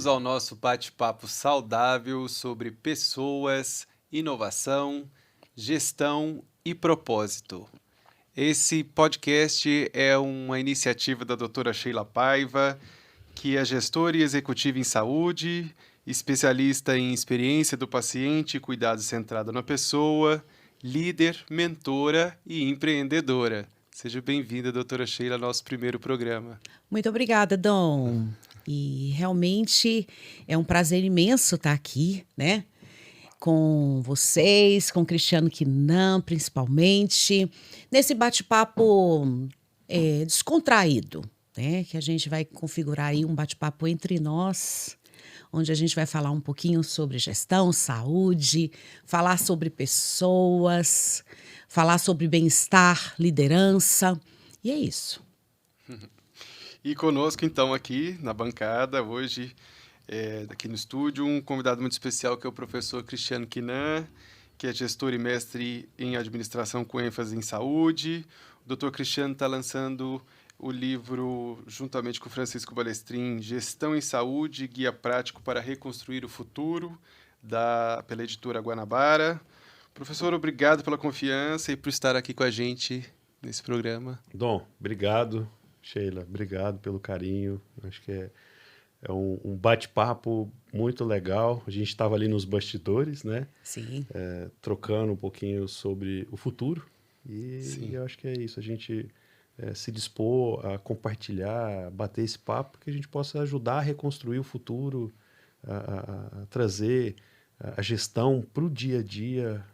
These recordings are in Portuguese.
Bem-vindos ao nosso bate-papo saudável sobre pessoas, inovação, gestão e propósito. Esse podcast é uma iniciativa da doutora Sheila Paiva, que é gestora e executiva em saúde, especialista em experiência do paciente e cuidado centrado na pessoa, líder, mentora e empreendedora. Seja bem-vinda, doutora Sheila, ao nosso primeiro programa. Muito obrigada, Dom. E realmente é um prazer imenso estar aqui, né? Com vocês, com o Cristiano Quinan, principalmente, nesse bate-papo descontraído, né? Que a gente vai configurar aí um bate-papo entre nós, onde a gente vai falar um pouquinho sobre gestão, saúde, falar sobre pessoas, falar sobre bem-estar, liderança, e é isso. E conosco, então, aqui na bancada, hoje, aqui no estúdio, um convidado muito especial que é o professor Cristiano Quinan, que é gestor e mestre em administração com ênfase em saúde. O Dr. Cristiano está lançando o livro, juntamente com o Francisco Balestrin, Gestão em Saúde, Guia Prático para Reconstruir o Futuro, pela editora Guanabara. Professor, obrigado pela confiança e por estar aqui com a gente nesse programa. Dom, obrigado. Sheila, obrigado pelo carinho. Acho que é um bate-papo muito legal. A gente estava ali nos bastidores, né? Sim. Trocando um pouquinho sobre o futuro. Sim. E eu acho que é isso. A gente se dispor a compartilhar, a bater esse papo, que a gente possa ajudar a reconstruir o futuro, a trazer a gestão para o dia a dia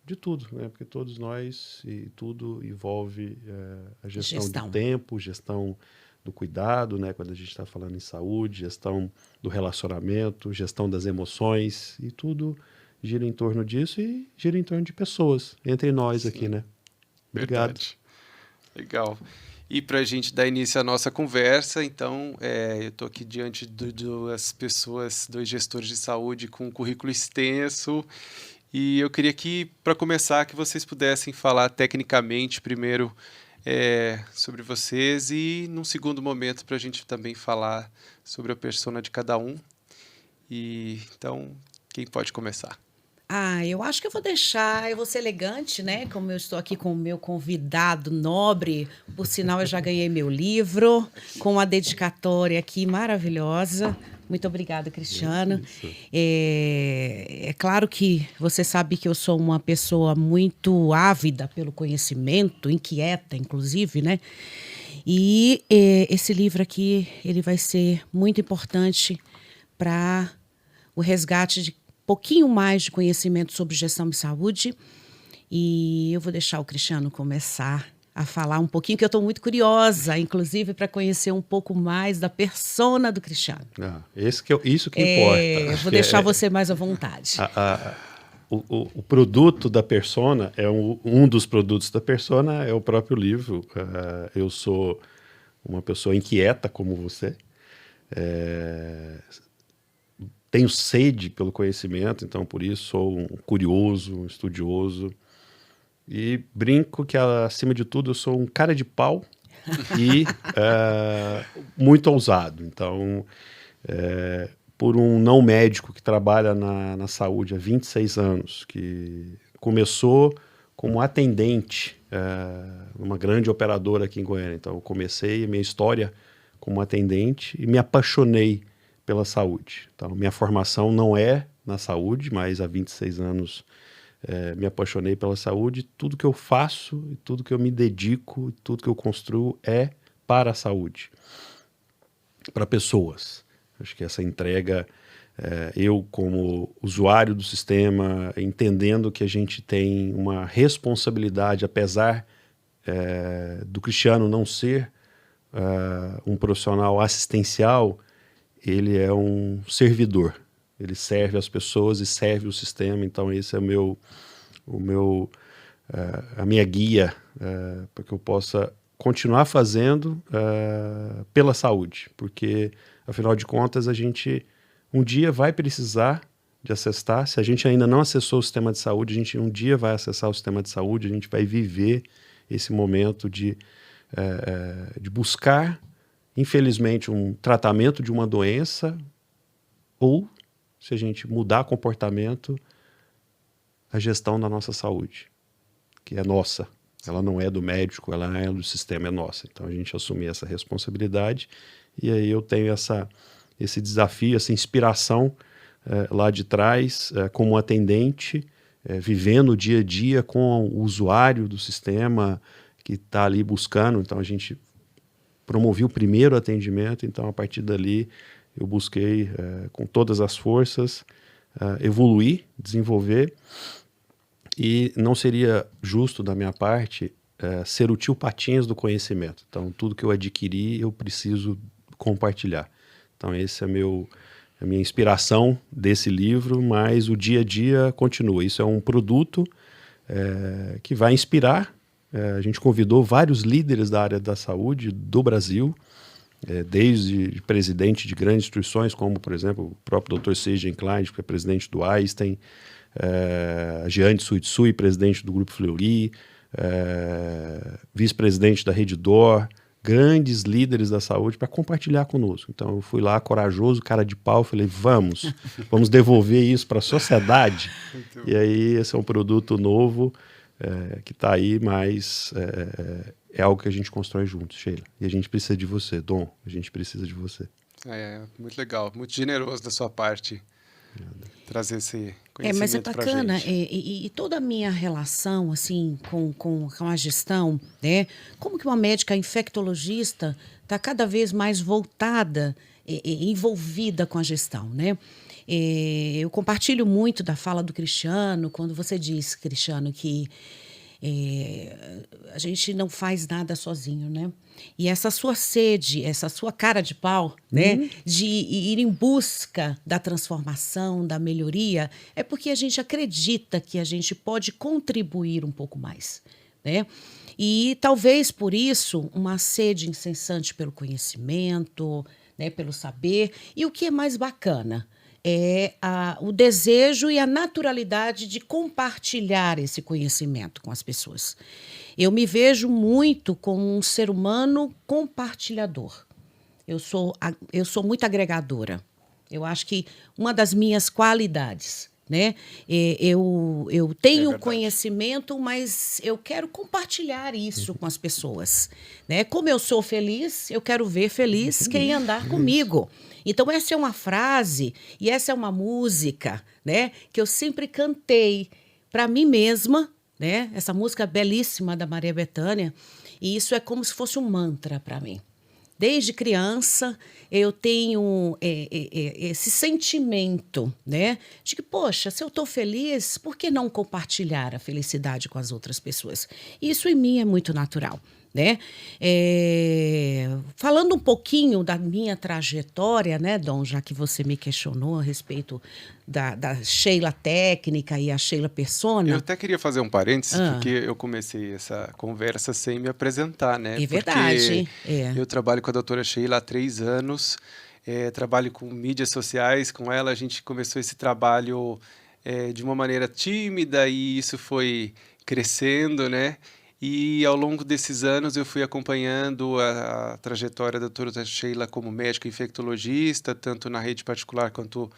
de tudo, né? Porque todos nós, e tudo envolve a gestão do tempo, gestão do cuidado, né? Quando a gente está falando em saúde, gestão do relacionamento, gestão das emoções, e tudo gira em torno disso e gira em torno de pessoas, entre nós. Sim. Aqui, né? Obrigado. Verdade. Legal. E para a gente dar início à nossa conversa, então, eu estou aqui diante de duas pessoas, dois gestores de saúde com um currículo extenso, e eu queria que, para começar, que vocês pudessem falar tecnicamente primeiro sobre vocês e, num segundo momento, para a gente também falar sobre a persona de cada um. E então, quem pode começar? Eu acho que eu vou ser elegante, né? Como eu estou aqui com o meu convidado nobre, por sinal eu já ganhei meu livro, com uma dedicatória aqui maravilhosa. Muito obrigada, Cristiano. É claro que você sabe que eu sou uma pessoa muito ávida pelo conhecimento, inquieta, inclusive, né? E esse livro aqui, ele vai ser muito importante para o resgate de pouquinho mais de conhecimento sobre gestão de saúde, e eu vou deixar o Cristiano começar a falar um pouquinho, que eu estou muito curiosa, inclusive, para conhecer um pouco mais da persona do Cristiano. Isso que importa. Vou deixar você mais à vontade. O produto da persona, um dos produtos da persona é o próprio livro. Eu sou uma pessoa inquieta como você, tenho sede pelo conhecimento, então por isso sou um curioso, um estudioso. E brinco que, acima de tudo, eu sou um cara de pau e muito ousado. Então, por um não médico que trabalha na saúde há 26 anos, que começou como atendente numa grande operadora aqui em Goiânia. Então, eu comecei a minha história como atendente e me apaixonei pela saúde. Então, minha formação não é na saúde, mas há 26 anos me apaixonei pela saúde. Tudo que eu faço, e tudo que eu me dedico, e tudo que eu construo é para a saúde, para pessoas. Acho que essa entrega, eu como usuário do sistema, entendendo que a gente tem uma responsabilidade, apesar do Cristiano não ser um profissional assistencial, ele é um servidor, ele serve as pessoas e serve o sistema. Então esse é a minha guia para que eu possa continuar fazendo pela saúde, porque afinal de contas a gente um dia vai precisar de acessar. Se a gente ainda não acessou o sistema de saúde, a gente um dia vai acessar o sistema de saúde, a gente vai viver esse momento de buscar, infelizmente, um tratamento de uma doença ou, se a gente mudar comportamento, a gestão da nossa saúde, que é nossa. Ela não é do médico, ela é do sistema, é nossa. Então, a gente assumir essa responsabilidade. E aí eu tenho esse desafio, essa inspiração lá de trás, como atendente, vivendo o dia a dia com o usuário do sistema que está ali buscando. Então, a gente promoveu o primeiro atendimento. Então, a partir dali, eu busquei, com todas as forças, evoluir, desenvolver. E não seria justo da minha parte ser o tio Patinhas do conhecimento. Então, tudo que eu adquiri, eu preciso compartilhar. Então, esse é a minha inspiração desse livro, mas o dia a dia continua. Isso é um produto que vai inspirar. A gente convidou vários líderes da área da saúde do Brasil, desde presidente de grandes instituições, como, por exemplo, o próprio Dr. Seijen Klein, que é presidente do Einstein, a Jeane Tsutsui, presidente do Grupo Fleury, vice-presidente da Redditor, grandes líderes da saúde para compartilhar conosco. Então eu fui lá, corajoso, cara de pau, falei, vamos devolver isso para a sociedade. E aí esse é um produto novo que está aí, mas é algo que a gente constrói juntos, Sheila. E a gente precisa de você, Dom, a gente precisa de você. Muito legal, muito generoso da sua parte. Trazer esse conhecimento mas é pra bacana, gente. E toda a minha relação assim com a gestão, né? Como que uma médica infectologista está cada vez mais voltada e envolvida com a gestão, né? Eu compartilho muito da fala do Cristiano, quando você diz, Cristiano, que a gente não faz nada sozinho, né? E essa sua sede, essa sua cara de pau, né? De ir em busca da transformação, da melhoria, é porque a gente acredita que a gente pode contribuir um pouco mais, né? E talvez por isso uma sede incessante pelo conhecimento, né? Pelo saber. E o que é mais bacana? O desejo e a naturalidade de compartilhar esse conhecimento com as pessoas. Eu me vejo muito como um ser humano compartilhador. Eu sou muito agregadora. Eu acho que uma das minhas qualidades, né? Eu tenho conhecimento, mas eu quero compartilhar isso com as pessoas, né? Como eu sou feliz, eu quero ver feliz quem andar comigo. Então, essa é uma frase e essa é uma música, né, que eu sempre cantei para mim mesma, né? Essa música belíssima da Maria Bethânia, e isso é como se fosse um mantra para mim. Desde criança, eu tenho esse sentimento, né, de que, poxa, se eu estou feliz, por que não compartilhar a felicidade com as outras pessoas? Isso em mim é muito natural. Né? Falando um pouquinho da minha trajetória, né, Dom, já que você me questionou a respeito da Sheila técnica e a Sheila persona. Eu até queria fazer um parênteses, porque eu comecei essa conversa sem me apresentar, né? É verdade. Eu trabalho com a doutora Sheila há 3 anos, trabalho com mídias sociais com ela, a gente começou esse trabalho de uma maneira tímida e isso foi crescendo, né? E ao longo desses anos eu fui acompanhando a trajetória da doutora Sheila como médica infectologista, tanto na rede particular quanto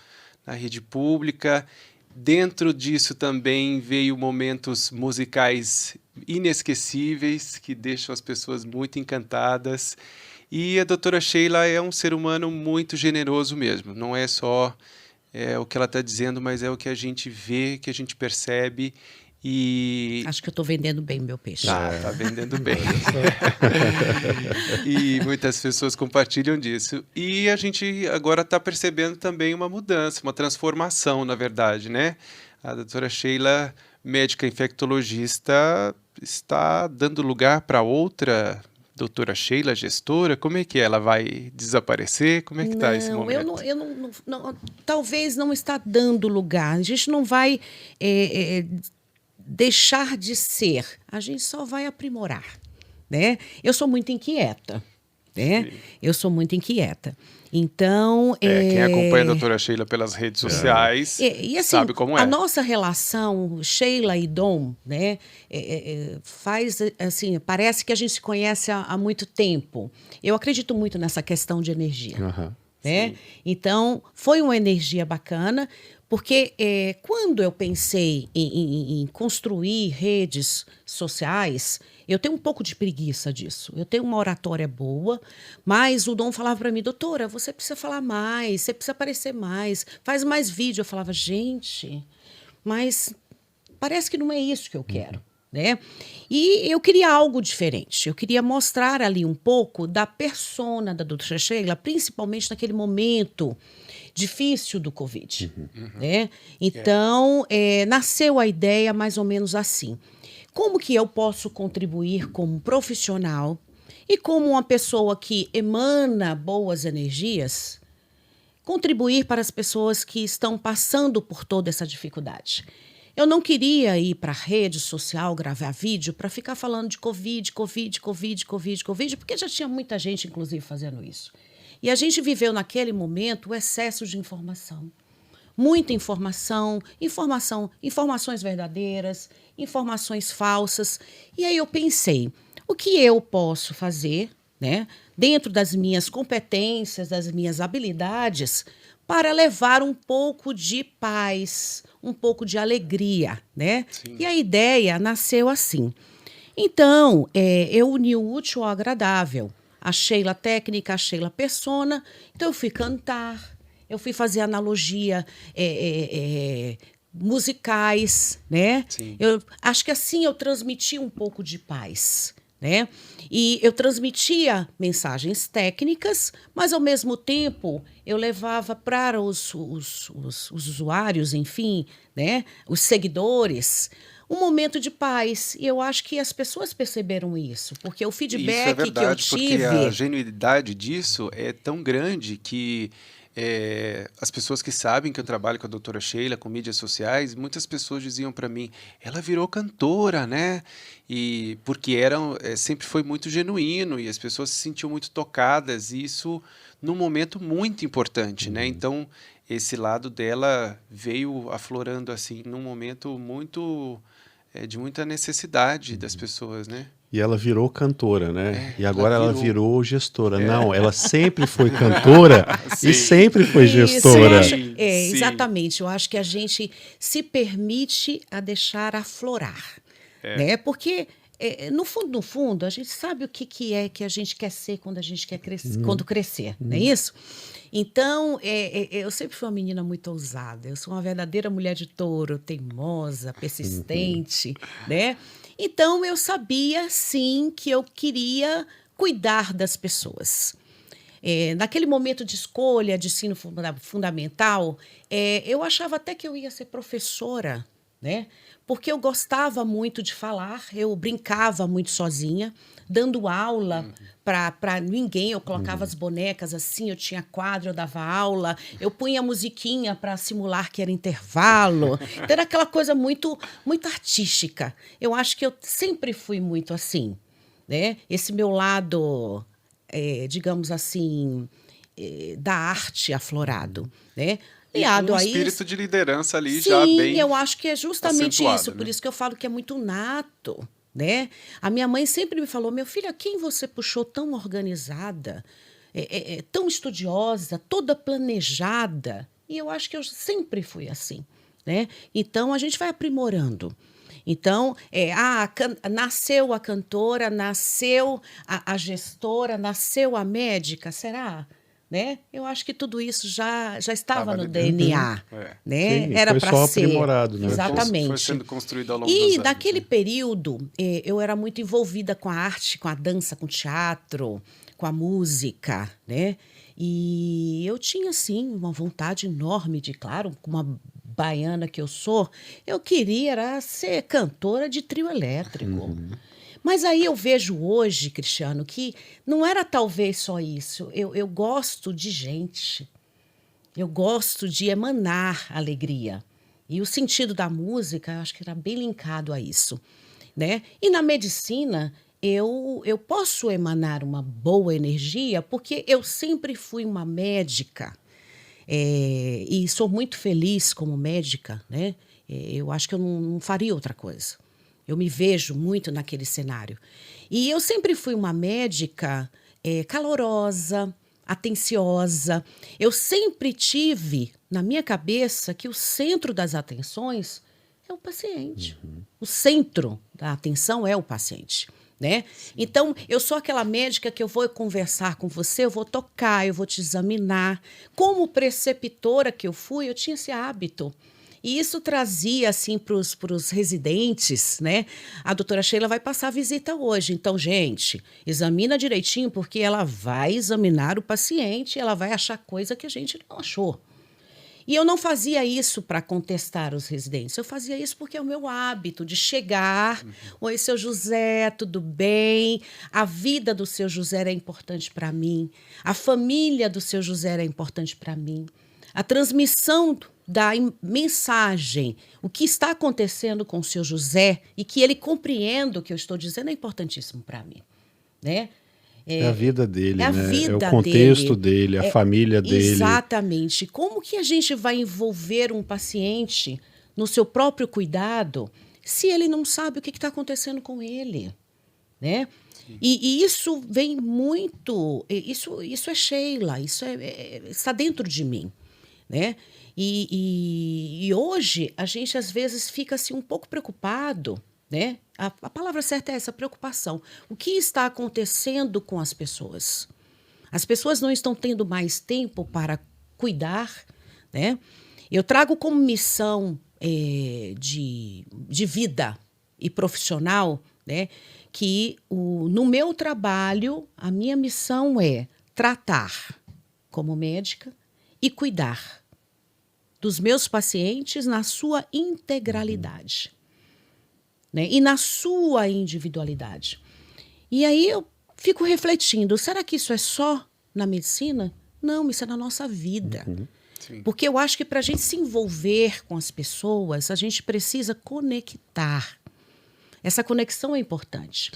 na rede pública. Dentro disso também veio momentos musicais inesquecíveis que deixam as pessoas muito encantadas. E a doutora Sheila é um ser humano muito generoso mesmo. Não é só o que ela está dizendo, mas é o que a gente vê, que a gente percebe. E... Acho que eu estou vendendo bem meu peixe. Tá vendendo bem. E muitas pessoas compartilham disso. E a gente agora está percebendo também uma mudança, uma transformação, na verdade, né? A doutora Sheila, médica infectologista, está dando lugar para outra doutora Sheila, gestora. Como é que ela vai desaparecer? Como é que está esse momento? Eu não, talvez não está dando lugar. A gente não vai... deixar de ser, a gente só vai aprimorar, né? Eu sou muito inquieta, né? Sim. Eu sou muito inquieta. Então... quem acompanha a doutora Sheila pelas redes sociais e assim, sabe como é. A nossa relação, Sheila e Dom, né? Faz, assim, parece que a gente se conhece há muito tempo. Eu acredito muito nessa questão de energia. né? Sim. Então, foi uma energia bacana, porque quando eu pensei em construir redes sociais, eu tenho um pouco de preguiça disso. Eu tenho uma oratória boa, mas o Dom falava para mim, doutora, você precisa falar mais, você precisa aparecer mais, faz mais vídeo. Eu falava, gente, mas parece que não é isso que eu quero, né? E eu queria algo diferente. Eu queria mostrar ali um pouco da persona da doutora Sheila, principalmente naquele momento difícil do Covid, né? Então, nasceu a ideia mais ou menos assim. Como que eu posso contribuir como profissional e como uma pessoa que emana boas energias, contribuir para as pessoas que estão passando por toda essa dificuldade? Eu não queria ir para a rede social gravar vídeo para ficar falando de Covid, porque já tinha muita gente, inclusive, fazendo isso. E a gente viveu naquele momento o excesso de informação. Muita informação, informações verdadeiras, informações falsas. E aí eu pensei, o que eu posso fazer, né, dentro das minhas competências, das minhas habilidades, para levar um pouco de paz, um pouco de alegria, né? Sim. E a ideia nasceu assim. Então, eu uni o útil ao agradável. A Sheila técnica, a Sheila persona. Então, eu fui cantar, eu fui fazer analogia musicais, né? Sim. Eu acho que assim eu transmiti um pouco de paz, né? E eu transmitia mensagens técnicas, mas ao mesmo tempo eu levava para os usuários, enfim, né? Os seguidores, um momento de paz. E eu acho que as pessoas perceberam isso, porque o Isso é feedback que eu verdade, porque tive. a genuinidade disso é tão grande que as pessoas que sabem que eu trabalho com a doutora Sheila, com mídias sociais, muitas pessoas diziam para mim, ela virou cantora, né? E porque sempre foi muito genuíno e as pessoas se sentiam muito tocadas, e isso num momento muito importante, né? Então, esse lado dela veio aflorando assim, num momento muito de muita necessidade das pessoas, né? E ela virou cantora, né? E ela agora ela virou. virou gestora. Não, ela sempre foi cantora Sim. e sempre foi Isso, eu gestora. acho, Sim. exatamente. Eu acho que a gente se permite a deixar aflorar, né? Porque no fundo, a gente sabe o que é que a gente quer ser quando a gente quer crescer, quando crescer, não é isso? Então, eu sempre fui uma menina muito ousada. Eu sou uma verdadeira mulher de touro, teimosa, persistente, né? Então, eu sabia, sim, que eu queria cuidar das pessoas. Naquele momento de escolha de ensino fundamental, eu achava até que eu ia ser professora, né? Porque eu gostava muito de falar, eu brincava muito sozinha, dando aula para ninguém. Eu colocava as bonecas assim, eu tinha quadro, eu dava aula, eu punha musiquinha para simular que era intervalo. Então, era aquela coisa muito, muito artística. Eu acho que eu sempre fui muito assim, né? Esse meu lado, digamos assim, da arte aflorado, né? E Aliado com um a isso. espírito de liderança ali já Sim, bem eu acho que é justamente acentuado, isso. Por né? isso que eu falo que é muito nato, né? A minha mãe sempre me falou, meu filho, quem você puxou tão organizada, tão estudiosa, toda planejada? E eu acho que eu sempre fui assim, né? Então, a gente vai aprimorando. Então, nasceu a cantora, nasceu a gestora, nasceu a médica, será? Né? Eu acho que tudo isso já estava Tava no ali dentro. DNA, né? Sim, Era foi para só ser. aprimorado, né? Foi Exatamente. sendo construído ao longo dos E anos. naquele Né? período, eu era muito envolvida com a arte, com a dança, com o teatro, com a música, né? E eu tinha, sim, uma vontade enorme de, claro, com uma baiana que eu sou, eu queria era ser cantora de trio elétrico. Mas aí eu vejo hoje, Cristiano, que não era talvez só isso. Eu gosto de gente. Eu gosto de emanar alegria. E o sentido da música, eu acho que era bem linkado a isso, né? E na medicina, eu posso emanar uma boa energia porque eu sempre fui uma médica. E sou muito feliz como médica, né? Eu acho que eu não faria outra coisa. Eu me vejo muito naquele cenário. E eu sempre fui uma médica calorosa, atenciosa. Eu sempre tive na minha cabeça que o centro das atenções é o paciente. O centro da atenção é o paciente, né? Então, eu sou aquela médica que eu vou conversar com você, eu vou tocar, eu vou te examinar. Como preceptora que eu fui, eu tinha esse hábito. E isso trazia, assim, para os residentes, né? A doutora Sheila vai passar a visita hoje. Então, gente, examina direitinho, porque ela vai examinar o paciente e ela vai achar coisa que a gente não achou. E eu não fazia isso para contestar os residentes. Eu fazia isso porque é o meu hábito de chegar. Oi, seu José, tudo bem? A vida do seu José é importante para mim. A família do seu José é importante para mim. A transmissão da mensagem, o que está acontecendo com o seu José e que ele compreenda o que eu estou dizendo é importantíssimo para mim, né? É a vida dele, é a né? vida é o contexto dele, a É- família dele. Exatamente. Como que a gente vai envolver um paciente no seu próprio cuidado se ele não sabe o que está acontecendo com ele, né? E isso vem muito... Isso é Sheila, está dentro de mim, né? E hoje a gente às vezes fica assim, um pouco preocupado, né? A palavra certa é essa, preocupação. O que está acontecendo com as pessoas? As pessoas não estão tendo mais tempo para cuidar, né? Eu trago como missão de vida e profissional, né, que no meu trabalho, a minha missão é tratar como médica e cuidar dos meus pacientes na sua integralidade, né, e na sua individualidade. E aí eu fico refletindo, será que isso é só na medicina? Não, isso é na nossa vida. Sim. Porque eu acho que para a gente se envolver com as pessoas, a gente precisa conectar. Essa conexão é importante.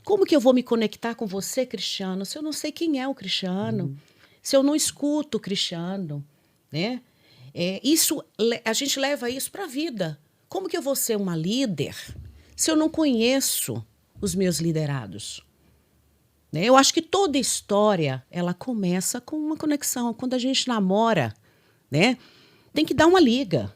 Como que eu vou me conectar com você, Cristiano, se eu não sei quem é o Cristiano? Se eu não escuto o Cristiano, né? A gente leva isso para a vida. Como que eu vou ser uma líder se eu não conheço os meus liderados? Né? Eu acho que toda história ela começa com uma conexão. Quando a gente namora, né, tem que dar uma liga.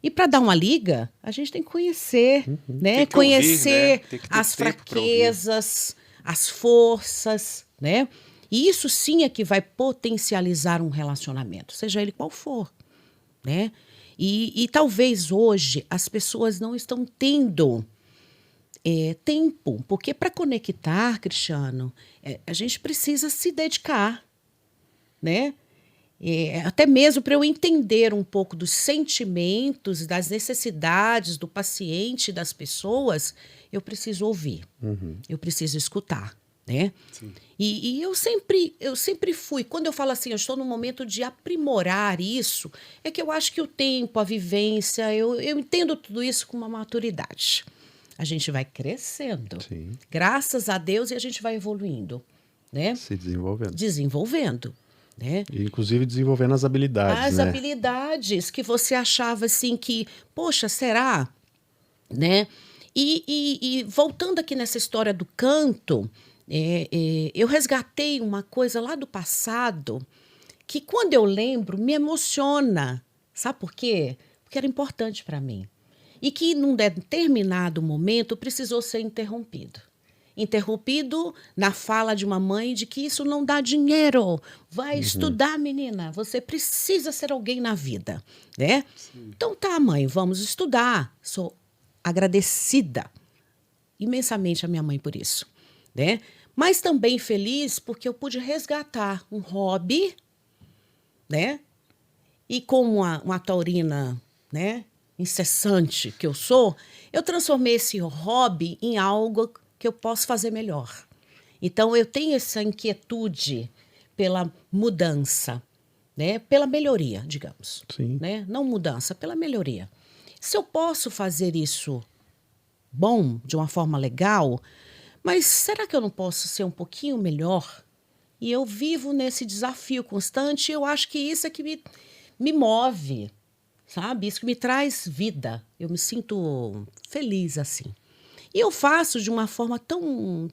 E para dar uma liga, a gente tem que conhecer, né? Tem que Conhecer ouvir, né? Tem que ter as tempo pra ouvir. fraquezas, as forças, né? E isso sim é que vai potencializar um relacionamento, seja ele qual for, né? E talvez hoje as pessoas não estão tendo tempo, porque para conectar, Cristiano, a gente precisa se dedicar, né? Até mesmo para eu entender um pouco dos sentimentos, das necessidades do paciente, das pessoas, eu preciso ouvir, eu preciso escutar, né? Sim. E eu sempre fui, quando eu falo assim, eu estou no momento de aprimorar isso, é que eu acho que o tempo, a vivência, eu entendo tudo isso com uma maturidade. A gente vai crescendo, Sim. graças a Deus, e a gente vai evoluindo, né? Se desenvolvendo. Desenvolvendo, né? E, inclusive desenvolvendo as habilidades, As né? habilidades que você achava assim que, poxa, será? Né? E voltando aqui nessa história do canto, eu resgatei uma coisa lá do passado que, quando eu lembro, me emociona. Sabe por quê? Porque era importante para mim. E que, num determinado momento, precisou ser interrompido. Interrompido na fala de uma mãe de que isso não dá dinheiro. Vai estudar, menina. Você precisa ser alguém na vida, né? Então tá, mãe, vamos estudar. Sou agradecida imensamente à minha mãe por isso, né? Mas também feliz porque eu pude resgatar um hobby, né? E como uma taurina, né, incessante que eu sou, eu transformei esse hobby em algo que eu posso fazer melhor. Então, eu tenho essa inquietude pela mudança, né? Pela melhoria, digamos. Sim. Né? Não mudança, pela melhoria. Se eu posso fazer isso bom, de uma forma legal, mas será que eu não posso ser um pouquinho melhor? E eu vivo nesse desafio constante e eu acho que isso é que me move, sabe? Isso que me traz vida. Eu me sinto feliz assim. E eu faço de uma forma tão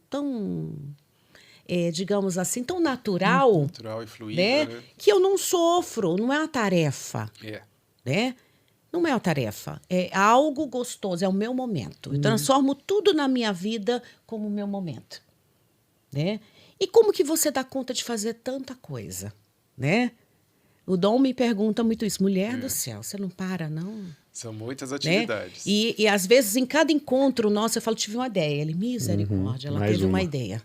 digamos assim, tão natural, Natural e fluida, né? né? Que eu não sofro, não é uma tarefa, É. né? Não é uma tarefa, é algo gostoso, é o meu momento. Eu transformo tudo na minha vida como o meu momento, né? E como que você dá conta de fazer tanta coisa, né? O Dom me pergunta muito isso. Mulher do céu, você não para, não? São muitas Né? atividades. E às vezes, em cada encontro nosso, eu falo, tive uma ideia. Ele, misericórdia, ela mais teve uma uma. ideia.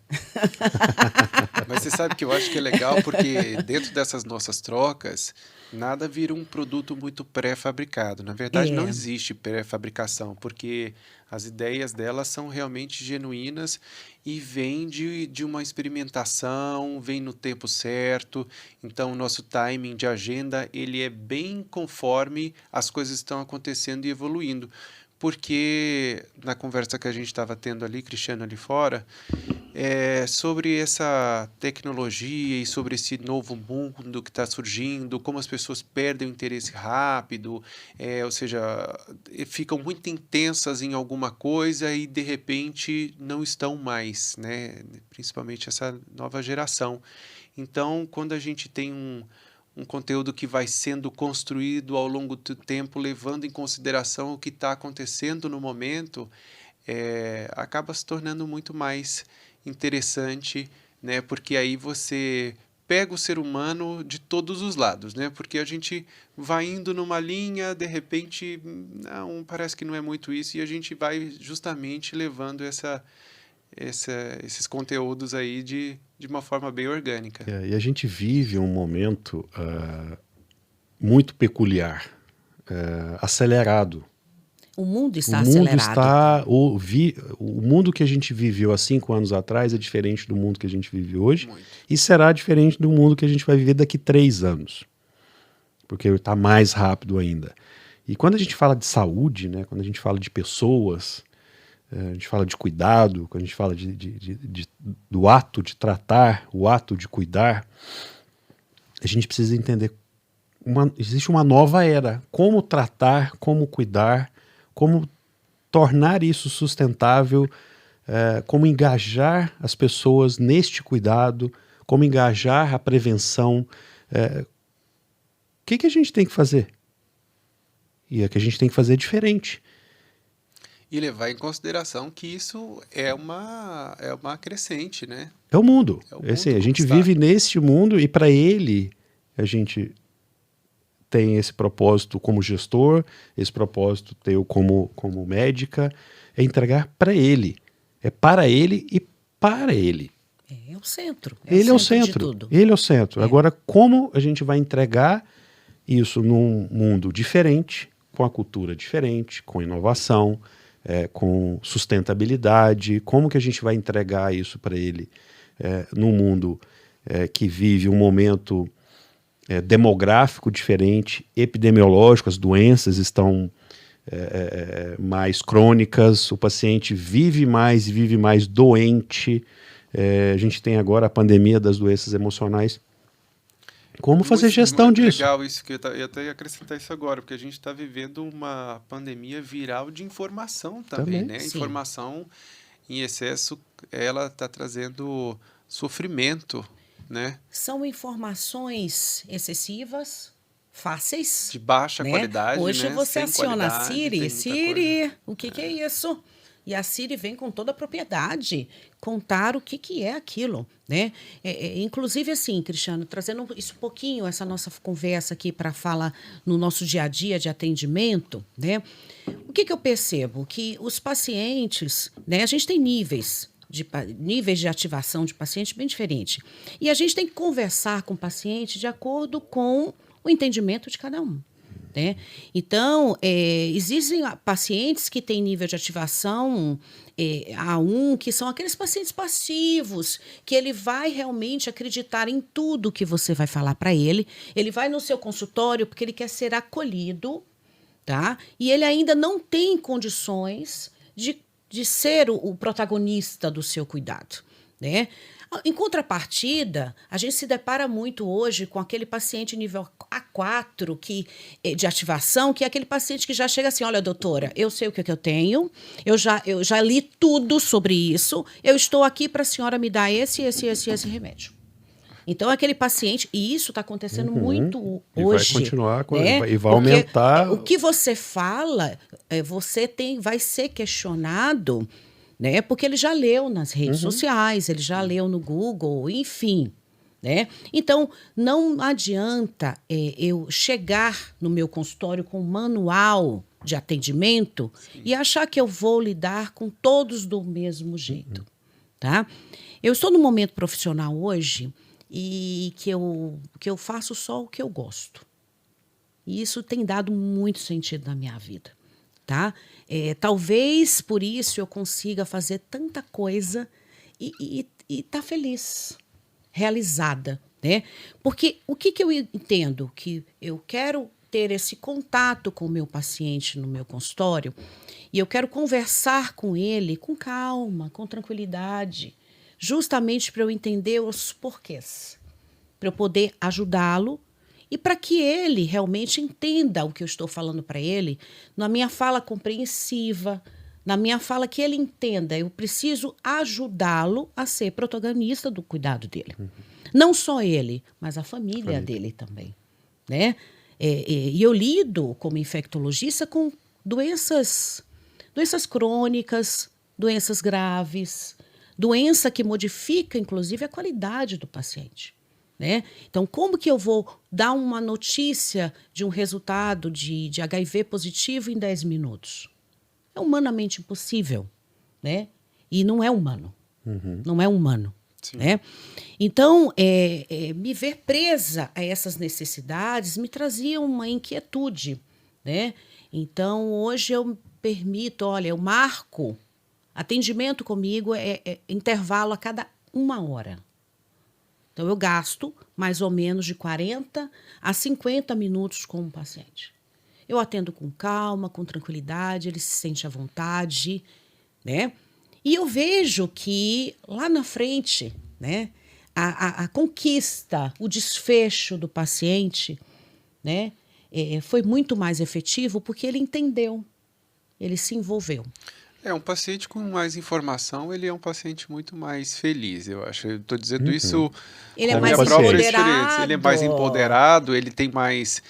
Mas você sabe que eu acho que é legal porque dentro dessas nossas trocas, nada vira um produto muito pré-fabricado. Na verdade, não É. existe pré-fabricação, porque as ideias delas são realmente genuínas e vêm de uma experimentação, vem no tempo certo. Então, o nosso timing de agenda, ele é bem conforme as coisas estão acontecendo e evoluindo. Porque na conversa que a gente estava tendo ali, Cristiano ali fora, sobre essa tecnologia e sobre esse novo mundo que está surgindo, como as pessoas perdem o interesse rápido, ou seja, ficam muito intensas em alguma coisa e de repente não estão mais, né? Principalmente essa nova geração. Então, quando a gente tem um conteúdo que vai sendo construído ao longo do tempo, levando em consideração o que está acontecendo no momento, acaba se tornando muito mais interessante, né? Porque aí você pega o ser humano de todos os lados, né? Porque a gente vai indo numa linha, de repente, não, parece que não é muito isso, e a gente vai justamente levando esses conteúdos aí de uma forma bem orgânica. E a gente vive um momento muito peculiar, acelerado. O mundo O está mundo acelerado. o mundo que a gente viveu há 5 anos atrás é diferente do mundo que a gente vive hoje Muito. e será diferente do mundo que a gente vai viver daqui 3 anos, porque está mais rápido ainda. E quando a gente fala de saúde, né, quando a gente fala de pessoas, a gente fala de cuidado, quando a gente fala do ato de tratar, o ato de cuidar, a gente precisa entender existe uma nova era. Como tratar, como cuidar, como tornar isso sustentável, como engajar as pessoas neste cuidado, como engajar a prevenção. O que a gente tem que fazer? E o que a gente tem que fazer é diferente. E levar em consideração que isso é uma crescente, né? É o mundo. É o mundo Assim, a gente como está. vive neste mundo e para ele a gente tem esse propósito como gestor, esse propósito teu como médica, é entregar para ele. É para ele e para ele. É o centro. Ele é o de centro. tudo. Ele é o centro. Agora, como a gente vai entregar isso num mundo diferente, com a cultura diferente, com inovação, com sustentabilidade, como que a gente vai entregar isso para ele num mundo que vive um momento demográfico diferente, epidemiológico, as doenças estão mais crônicas, o paciente vive mais doente, a gente tem agora a pandemia das doenças emocionais. Como fazer gestão muito disso? Legal isso, que eu até ia acrescentar isso agora, porque a gente está vivendo uma pandemia viral de informação também, né? Sim. Informação em excesso, ela está trazendo sofrimento, né? São informações excessivas, fáceis. De baixa né? qualidade, Hoje né? você Sem aciona a qualidade, Siri. tem muita Siri, o que é isso? E a Siri vem com toda a propriedade contar o que é aquilo, né? Inclusive, assim, Cristiano, trazendo isso um pouquinho, essa nossa conversa aqui para fala no nosso dia a dia de atendimento, né? O que eu percebo? Que os pacientes, né? A gente tem níveis de ativação de paciente bem diferente. E a gente tem que conversar com o paciente de acordo com o entendimento de cada um. Né? Então, existem pacientes que têm nível de ativação A1, que são aqueles pacientes passivos, que ele vai realmente acreditar em tudo que você vai falar para ele. Ele vai no seu consultório porque ele quer ser acolhido, tá? E ele ainda não tem condições de ser o protagonista do seu cuidado. Né? Em contrapartida, a gente se depara muito hoje com aquele paciente nível A4 de ativação, que é aquele paciente que já chega assim, olha, doutora, eu sei o que eu tenho, eu já li tudo sobre isso, eu estou aqui para a senhora me dar esse remédio. Então, aquele paciente, e isso está acontecendo muito E hoje. vai continuar, né? e vai Porque aumentar. o que você fala, vai ser questionado, né? Porque ele já leu nas redes sociais, ele já leu no Google, enfim. Né? Então, não adianta eu chegar no meu consultório com um manual de atendimento e achar que eu vou lidar com todos do mesmo jeito. Tá? Eu estou num momento profissional hoje e que eu faço só o que eu gosto. E isso tem dado muito sentido na minha vida. Tá? Talvez por isso eu consiga fazer tanta coisa e tá feliz, realizada. Né? Porque o que eu entendo? Que eu quero ter esse contato com o meu paciente no meu consultório e eu quero conversar com ele com calma, com tranquilidade, justamente para eu entender os porquês, para eu poder ajudá-lo e para que ele realmente entenda o que eu estou falando para ele, na minha fala compreensiva, na minha fala que ele entenda. Eu preciso ajudá-lo a ser protagonista do cuidado dele. Não só ele, mas a família dele também. Né? E eu lido como infectologista com doenças crônicas, doenças graves, doença que modifica, inclusive, a qualidade do paciente. Né? Então, como que eu vou dar uma notícia de um resultado de HIV positivo em 10 minutos? É humanamente impossível. Né? E não é humano. Não é humano. Né? Então, me ver presa a essas necessidades me trazia uma inquietude. Né? Então, hoje eu permito, olha, eu marco atendimento comigo, intervalo a cada 1 hora. Então, eu gasto mais ou menos de 40 a 50 minutos com um paciente. Eu atendo com calma, com tranquilidade, ele se sente à vontade, né? E eu vejo que lá na frente, né, a conquista, o desfecho do paciente, né, foi muito mais efetivo porque ele entendeu, ele se envolveu. Um paciente com mais informação, ele é um paciente muito mais feliz, eu acho. Eu estou dizendo isso ele com é mais minha própria empoderado. experiência. Ele é mais empoderado, ele tem mais...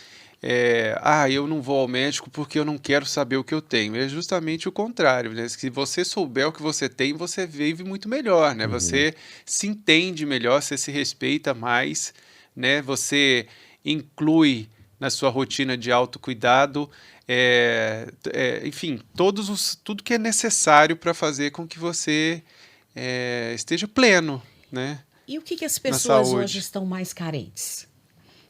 eu não vou ao médico porque eu não quero saber o que eu tenho. É justamente o contrário, né? Se você souber o que você tem, você vive muito melhor, né? Você se entende melhor, você se respeita mais, né? Você inclui na sua rotina de autocuidado, enfim, tudo que é necessário para fazer com que você esteja pleno, né? E o que as pessoas hoje estão mais carentes?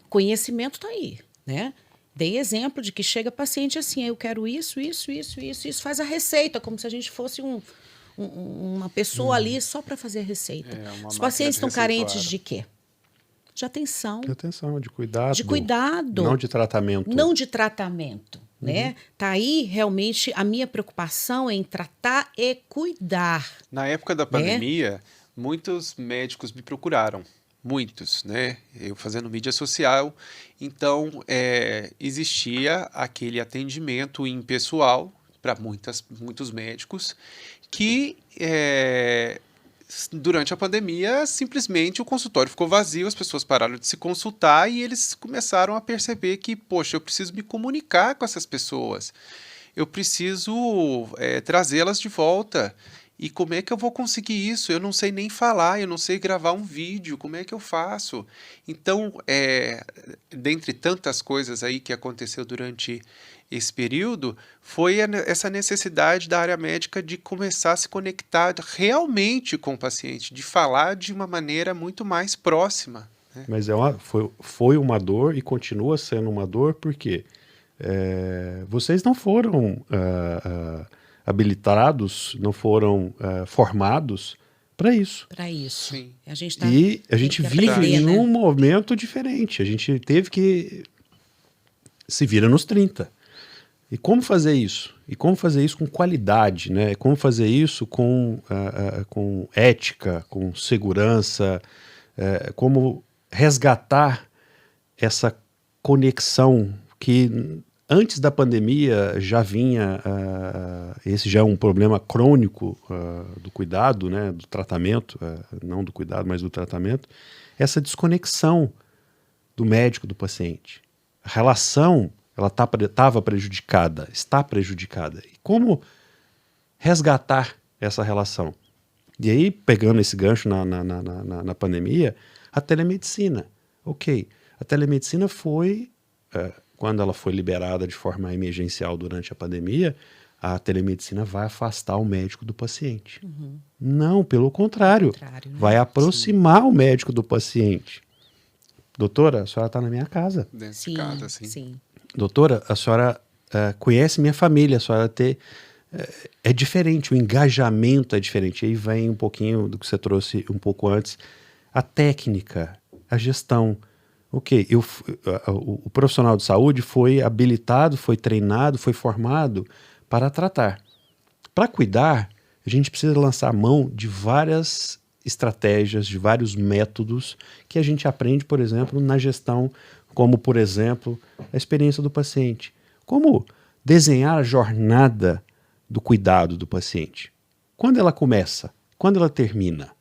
Conhecimento está aí, né? Dei exemplo de que chega paciente assim, eu quero isso, faz a receita, como se a gente fosse uma pessoa ali só para fazer a receita. Os pacientes estão carentes de quê? De atenção. De atenção, de cuidado. De cuidado. Não de tratamento. Não de tratamento. Né? Tá aí realmente a minha preocupação em tratar e cuidar. Na época da pandemia, muitos médicos me procuraram. Muitos, né? Eu fazendo mídia social. Então, existia aquele atendimento impessoal para muitos médicos que... durante a pandemia, simplesmente o consultório ficou vazio, as pessoas pararam de se consultar e eles começaram a perceber que, poxa, eu preciso me comunicar com essas pessoas, eu preciso trazê-las de volta. E como é que eu vou conseguir isso? Eu não sei nem falar, eu não sei gravar um vídeo, como é que eu faço? Então, dentre tantas coisas aí que aconteceu durante esse período, foi essa necessidade da área médica de começar a se conectar realmente com o paciente, de falar de uma maneira muito mais próxima. Né? Mas foi uma dor e continua sendo uma dor porque vocês não foram habilitados, não foram formados para isso. Para isso. Sim. A gente a gente vive aprender, num momento diferente. A gente teve que se vira nos 30. E como fazer isso? E como fazer isso com qualidade, né? Como fazer isso com ética, com segurança, como resgatar essa conexão que antes da pandemia já vinha, esse já é um problema crônico do cuidado, né? Do tratamento, não do cuidado, mas do tratamento, essa desconexão do médico do paciente. A relação ela estava prejudicada, está prejudicada. E como resgatar essa relação? E aí, pegando esse gancho na pandemia, a telemedicina. Ok, a telemedicina foi, quando ela foi liberada de forma emergencial durante a pandemia, a telemedicina vai afastar o médico do paciente. Uhum. Não, pelo contrário, Né? vai aproximar o médico do paciente. Doutora, a senhora está na minha casa. Dentro de casa, assim. Sim. Doutora, a senhora conhece minha família, a senhora é diferente, o engajamento é diferente. Aí vem um pouquinho do que você trouxe um pouco antes, a técnica, a gestão. Ok, o profissional de saúde foi habilitado, foi treinado, foi formado para tratar. Para cuidar, a gente precisa lançar a mão de várias estratégias, de vários métodos que a gente aprende, por exemplo, na gestão, como, por exemplo, a experiência do paciente. Como desenhar a jornada do cuidado do paciente. Quando ela começa? Quando ela termina?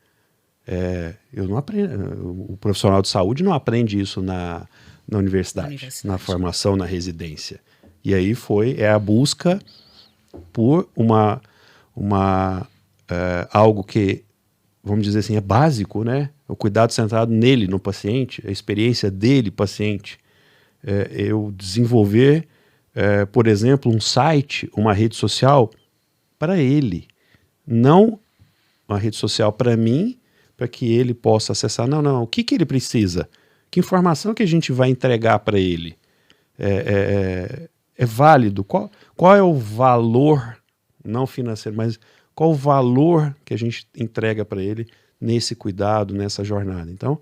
Eu não aprendo, o profissional de saúde não aprende isso na universidade, na formação, na residência. E aí é a busca por algo que, vamos dizer assim, é básico, né? O cuidado centrado nele, no paciente, a experiência dele, paciente. Eu desenvolver, por exemplo, um site, uma rede social para ele. Não uma rede social para mim, para que ele possa acessar. Não. O que ele precisa? Que informação que a gente vai entregar para ele? É válido? Qual é o valor, não financeiro, mas qual o valor que a gente entrega para ele nesse cuidado, nessa jornada? Então,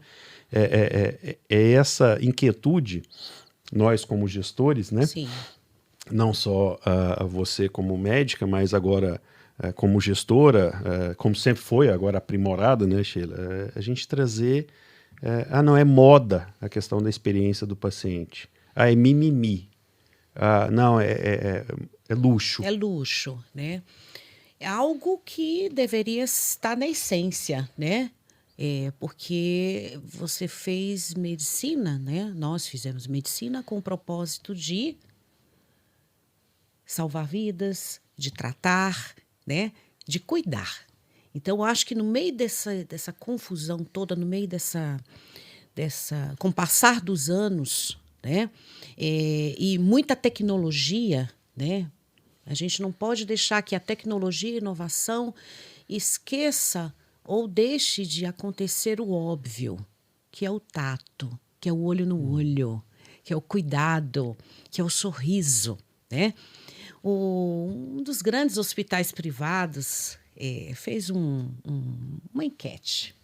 é essa inquietude, nós como gestores, né? Sim. Não só você como médica, mas agora como gestora, como sempre foi, agora aprimorada, né, Sheila? A gente trazer... não é moda a questão da experiência do paciente. É mimimi. Não, é luxo. É luxo, né? É algo que deveria estar na essência, né? Porque você fez medicina, né? Nós fizemos medicina com o propósito de salvar vidas, de tratar, né? De cuidar. Então, eu acho que no meio dessa confusão toda, no meio com o passar dos anos, né? E muita tecnologia, né? A gente não pode deixar que a tecnologia e a inovação esqueça ou deixe de acontecer o óbvio, que é o tato, que é o olho no olho, que é o cuidado, que é o sorriso, né? Um dos grandes hospitais privados fez uma enquete,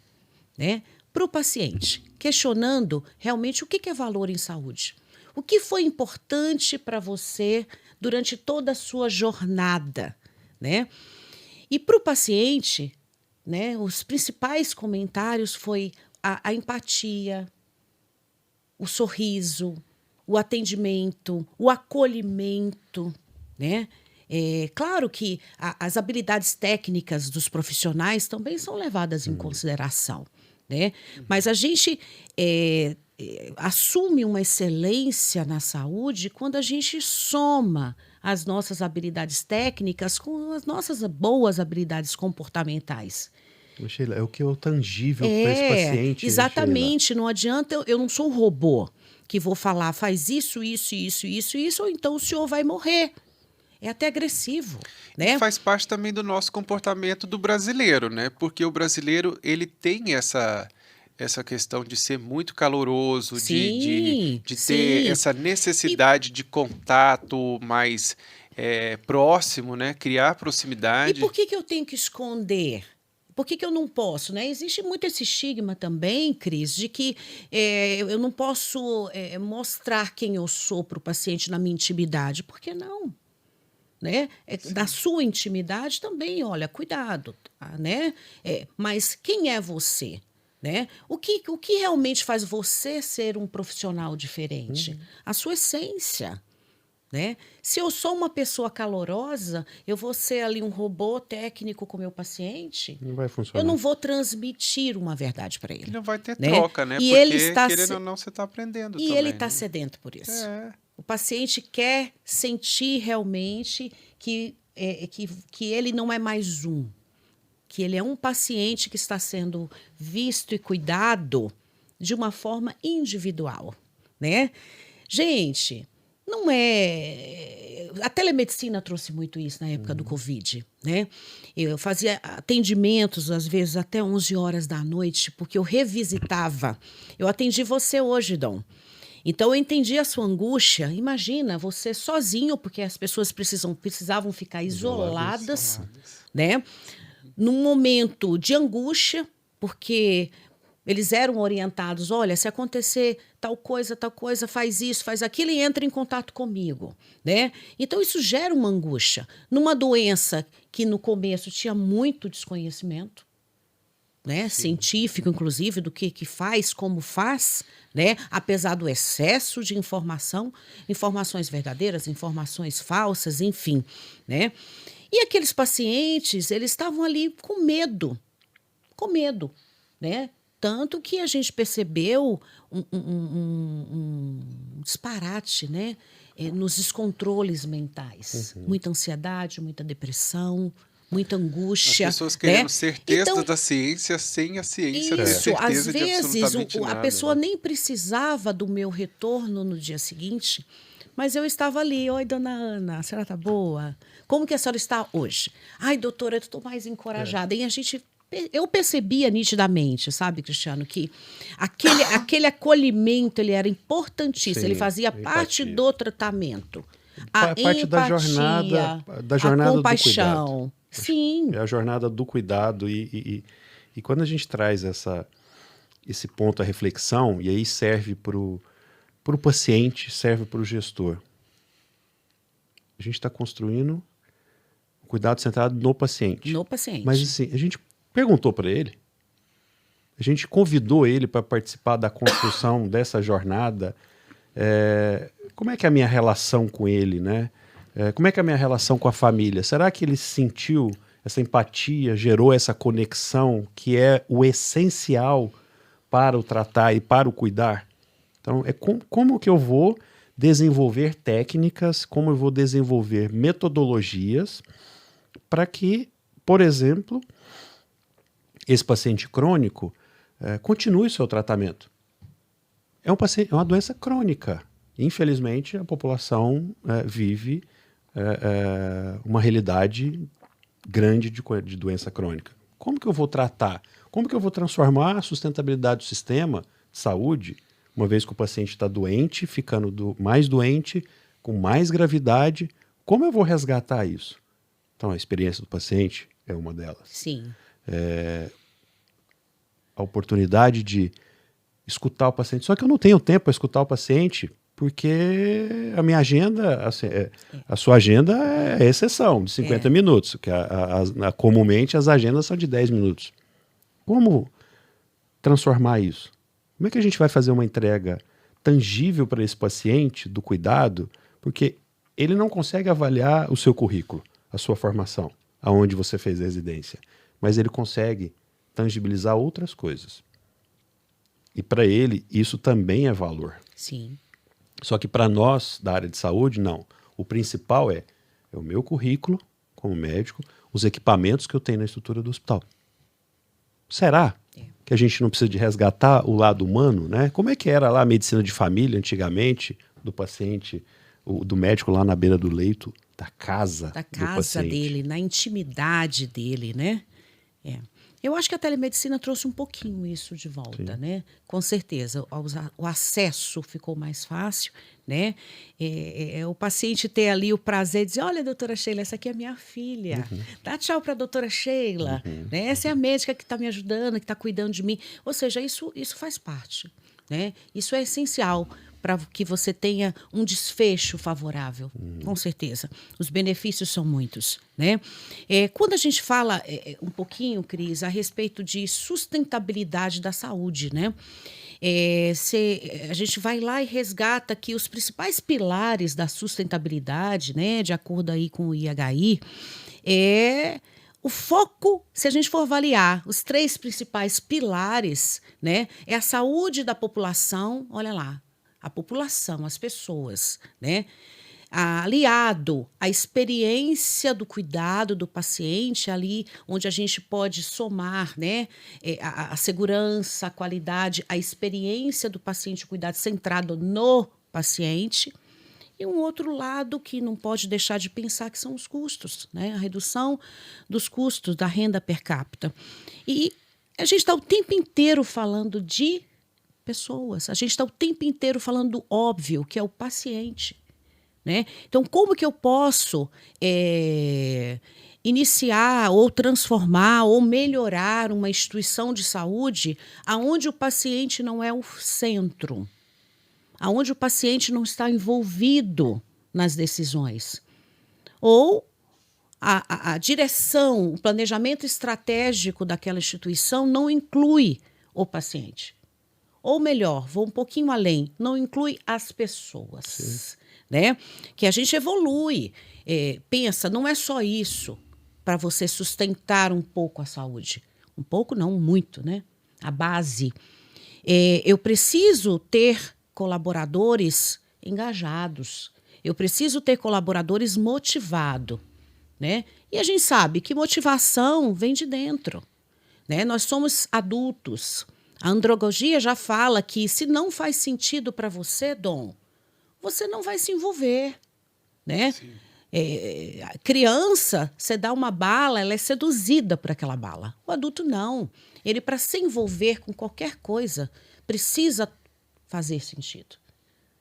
né, para o paciente, questionando realmente o que é valor em saúde. O que foi importante para você durante toda a sua jornada, né? E para o paciente, né, os principais comentários foi a empatia, o sorriso, o atendimento, o acolhimento, né? Claro que as habilidades técnicas dos profissionais também são levadas em consideração, né? Mas a gente assume uma excelência na saúde quando a gente soma as nossas habilidades técnicas com as nossas boas habilidades comportamentais. Sheila, é o que é o tangível para esse paciente. Exatamente, não adianta, eu não sou um robô que vou falar, faz isso, ou então o senhor vai morrer. É até agressivo, né? E faz parte também do nosso comportamento do brasileiro, né? Porque o brasileiro, ele tem essa questão de ser muito caloroso, de ter essa necessidade de contato mais próximo, né? Criar proximidade. E por que eu tenho que esconder? Por que eu não posso, né? Existe muito esse estigma também, Cris, de que eu não posso mostrar quem eu sou para o paciente na minha intimidade. Por que não? né? Da sua intimidade também, olha, cuidado, tá, né? Mas quem é você? Né? O que realmente faz você ser um profissional diferente? A sua essência. Né? Se eu sou uma pessoa calorosa, eu vou ser ali um robô técnico com o meu paciente, Não vai eu funcionar. não vou transmitir uma verdade para E ele. não vai ter Né? troca, né? E Porque, ele está querendo ou não, você está aprendendo e também. ele está né? sedento por isso. É. O paciente quer sentir realmente que ele não é mais um, que ele é um paciente que está sendo visto e cuidado de uma forma individual, né? Gente, não é... A telemedicina trouxe muito isso na época do Covid, né? Eu fazia atendimentos, às vezes, até 11 horas da noite, porque eu revisitava. Eu atendi você hoje, Dom. Então, eu entendi a sua angústia. Imagina, você sozinho, porque as pessoas precisavam ficar isoladas, né? Num momento de angústia, porque eles eram orientados, olha, se acontecer tal coisa, faz isso, faz aquilo e entra em contato comigo, né? Então isso gera uma angústia. Numa doença que no começo tinha muito desconhecimento, né? Científico, inclusive, do que faz, como faz, né? Apesar do excesso de informação, informações verdadeiras, informações falsas, enfim, né? E aqueles pacientes, eles estavam ali com medo, né? Tanto que a gente percebeu um disparate, né? Nos descontroles mentais. Muita ansiedade, muita depressão, muita angústia. As pessoas querendo né? certeza Então, da ciência sem a ciência ter isso, às certeza de vezes absolutamente a nada. pessoa né? nem precisava do meu retorno no dia seguinte, mas eu estava ali. Oi, dona Ana, a senhora está boa? Como que a senhora está hoje? Ai, doutora, eu estou mais encorajada. E eu percebia nitidamente, sabe, Cristiano, que aquele acolhimento ele era importantíssimo, Sim, ele fazia a parte empatia. do tratamento. A Parte empatia, da jornada a do compaixão. cuidado. Sim, É a jornada do cuidado e quando a gente traz esse ponto à reflexão, e aí serve para o paciente, serve para o gestor. A gente está construindo um cuidado centrado no paciente. no paciente. Mas assim, a gente perguntou para ele, a gente convidou ele para participar da construção dessa jornada. Como é que é a minha relação com ele, né? Como é que é a minha relação com a família? Será que ele sentiu essa empatia, gerou essa conexão que é o essencial para o tratar e para o cuidar? Então, como que eu vou desenvolver técnicas, como eu vou desenvolver metodologias para que, por exemplo, esse paciente crônico continue seu tratamento. É uma doença crônica. Infelizmente, a população vive uma realidade grande de doença crônica. Como que eu vou tratar? Como que eu vou transformar a sustentabilidade do sistema de saúde, uma vez que o paciente está doente, ficando mais doente, com mais gravidade? Como eu vou resgatar isso? Então, a experiência do paciente é uma delas. Sim. A oportunidade de escutar o paciente. Só que eu não tenho tempo para escutar o paciente, porque a minha agenda, assim, a sua agenda é exceção, de 50 minutos, que comumente as agendas são de 10 minutos. Como transformar isso? Como é que a gente vai fazer uma entrega tangível para esse paciente do cuidado? Porque ele não consegue avaliar o seu currículo, a sua formação, aonde você fez a residência, mas ele consegue tangibilizar outras coisas. E para ele, isso também é valor. Sim. Só que para nós, da área de saúde, não. O principal é o meu currículo, como médico, os equipamentos que eu tenho na estrutura do hospital. Será que a gente não precisa de resgatar o lado humano, né? Como é que era lá a medicina de família antigamente, do paciente, do médico lá na beira do leito, da casa do paciente? Dele, na intimidade dele, né? Eu acho que a telemedicina trouxe um pouquinho isso de volta, né? Com certeza. O acesso ficou mais fácil, né? O paciente ter ali o prazer de dizer, olha, doutora Sheila, essa aqui é minha filha. Dá tchau para a doutora Sheila. Né? Essa é a médica que está me ajudando, que está cuidando de mim. Ou seja, isso faz parte, né? Isso é essencial para que você tenha um desfecho favorável, com certeza. Os benefícios são muitos, né? Quando a gente fala um pouquinho, Cris, a respeito de sustentabilidade da saúde, né? A gente vai lá e resgata que os principais pilares da sustentabilidade, né, de acordo aí com o IHI, o foco, se a gente for avaliar os 3 principais pilares, né, é a saúde da população, olha lá, a população, as pessoas, né, aliado à experiência do cuidado do paciente, ali onde a gente pode somar, né, a segurança, a qualidade, a experiência do paciente, o cuidado centrado no paciente. E um outro lado que não pode deixar de pensar que são os custos, né? A redução dos custos da renda per capita. E a gente está o tempo inteiro falando de pessoas, a gente está o tempo inteiro falando do óbvio, que é o paciente, né? Então, como que eu posso iniciar ou transformar ou melhorar uma instituição de saúde aonde o paciente não é o centro? Aonde o paciente não está envolvido nas decisões. Ou a direção, o planejamento estratégico daquela instituição não inclui o paciente. Ou melhor, vou um pouquinho além, não inclui as pessoas. Né? Que a gente evolui. Pensa, não é só isso para você sustentar um pouco a saúde. Um pouco não, muito, né? A base. Eu preciso ter colaboradores engajados. Eu preciso ter colaboradores motivados, né? E a gente sabe que motivação vem de dentro, né? Nós somos adultos. A andragogia já fala que se não faz sentido para você, Dom, você não vai se envolver, né? A criança, você dá uma bala, ela é seduzida por aquela bala. O adulto não. Ele, para se envolver com qualquer coisa, precisa fazer sentido,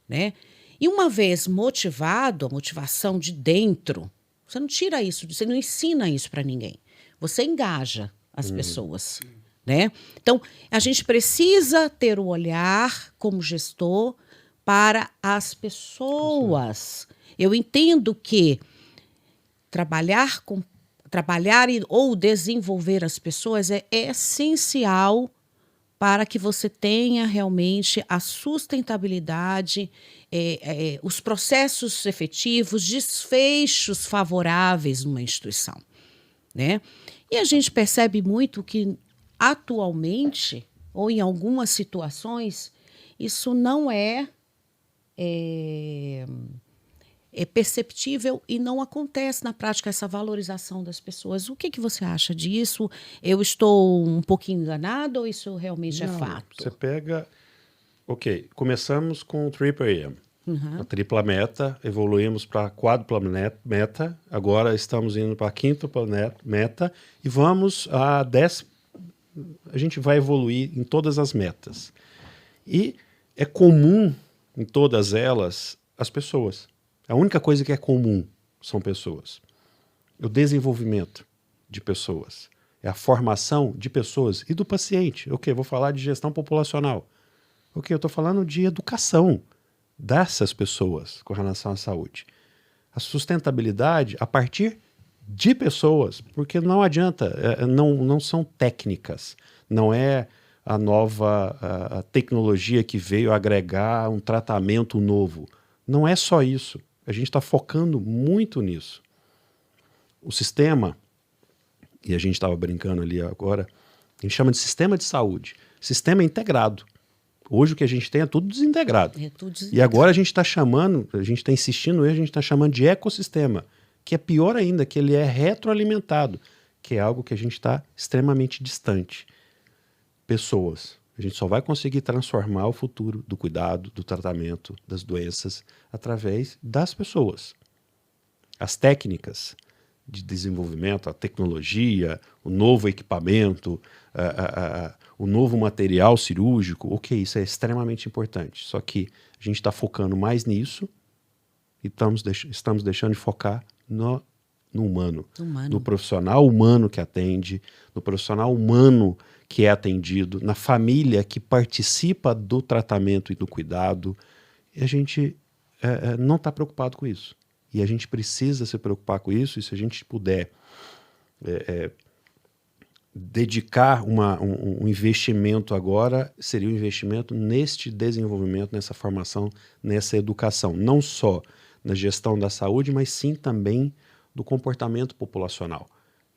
né? E uma vez motivado, a motivação de dentro, você não tira isso, você não ensina isso para ninguém. Você engaja as pessoas, né? Então, a gente precisa ter o olhar como gestor para as pessoas. Eu entendo que trabalhar ou desenvolver as pessoas é essencial para que você tenha realmente a sustentabilidade, os processos efetivos, desfechos favoráveis numa instituição, né? E a gente percebe muito que, atualmente, ou em algumas situações, isso não é perceptível e não acontece na prática essa valorização das pessoas. O que você acha disso? Eu estou um pouquinho enganado ou isso realmente é fato? Você pega... Ok, começamos com o Triple AM. A tripla meta, evoluímos para a quádrupla meta, agora estamos indo para a quíntupla meta e vamos a 10... A gente vai evoluir em todas as metas. E é comum em todas elas as pessoas. A única coisa que é comum são pessoas. O desenvolvimento de pessoas. É a formação de pessoas e do paciente. Ok, vou falar de gestão populacional. Ok, eu estou falando de educação dessas pessoas com relação à saúde. A sustentabilidade a partir de pessoas, porque não adianta, não são técnicas, não é a nova a tecnologia que veio agregar um tratamento novo. Não é só isso. A gente está focando muito nisso. O sistema, e a gente estava brincando ali agora, a gente chama de sistema de saúde. Sistema integrado. Hoje o que a gente tem é tudo desintegrado. E agora a gente está chamando, a gente está insistindo, a gente está chamando de ecossistema, que é pior ainda, que ele é retroalimentado, que é algo que a gente está extremamente distante. Pessoas. A gente só vai conseguir transformar o futuro do cuidado, do tratamento, das doenças, através das pessoas. As técnicas de desenvolvimento, a tecnologia, o novo equipamento, o novo material cirúrgico, ok, isso é extremamente importante. Só que a gente está focando mais nisso e estamos deixando de focar no humano. No profissional humano que atende, no profissional humano que é atendido, na família que participa do tratamento e do cuidado. a gente não está preocupado com isso. E a gente precisa se preocupar com isso, e se a gente puder dedicar um investimento agora, seria um investimento neste desenvolvimento, nessa formação, nessa educação. Não só na gestão da saúde, mas sim também do comportamento populacional.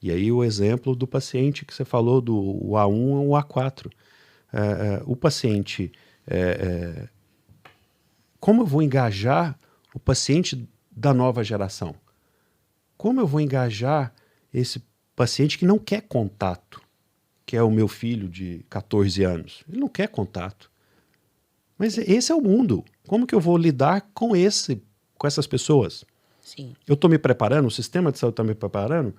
E aí o exemplo do paciente que você falou, do A1 ou A4. O paciente... como eu vou engajar o paciente da nova geração? Como eu vou engajar esse paciente que não quer contato, que é o meu filho de 14 anos? Ele não quer contato. Mas esse é o mundo. Como que eu vou lidar com essas pessoas? Sim. Eu estou me preparando, o sistema de saúde está me preparando,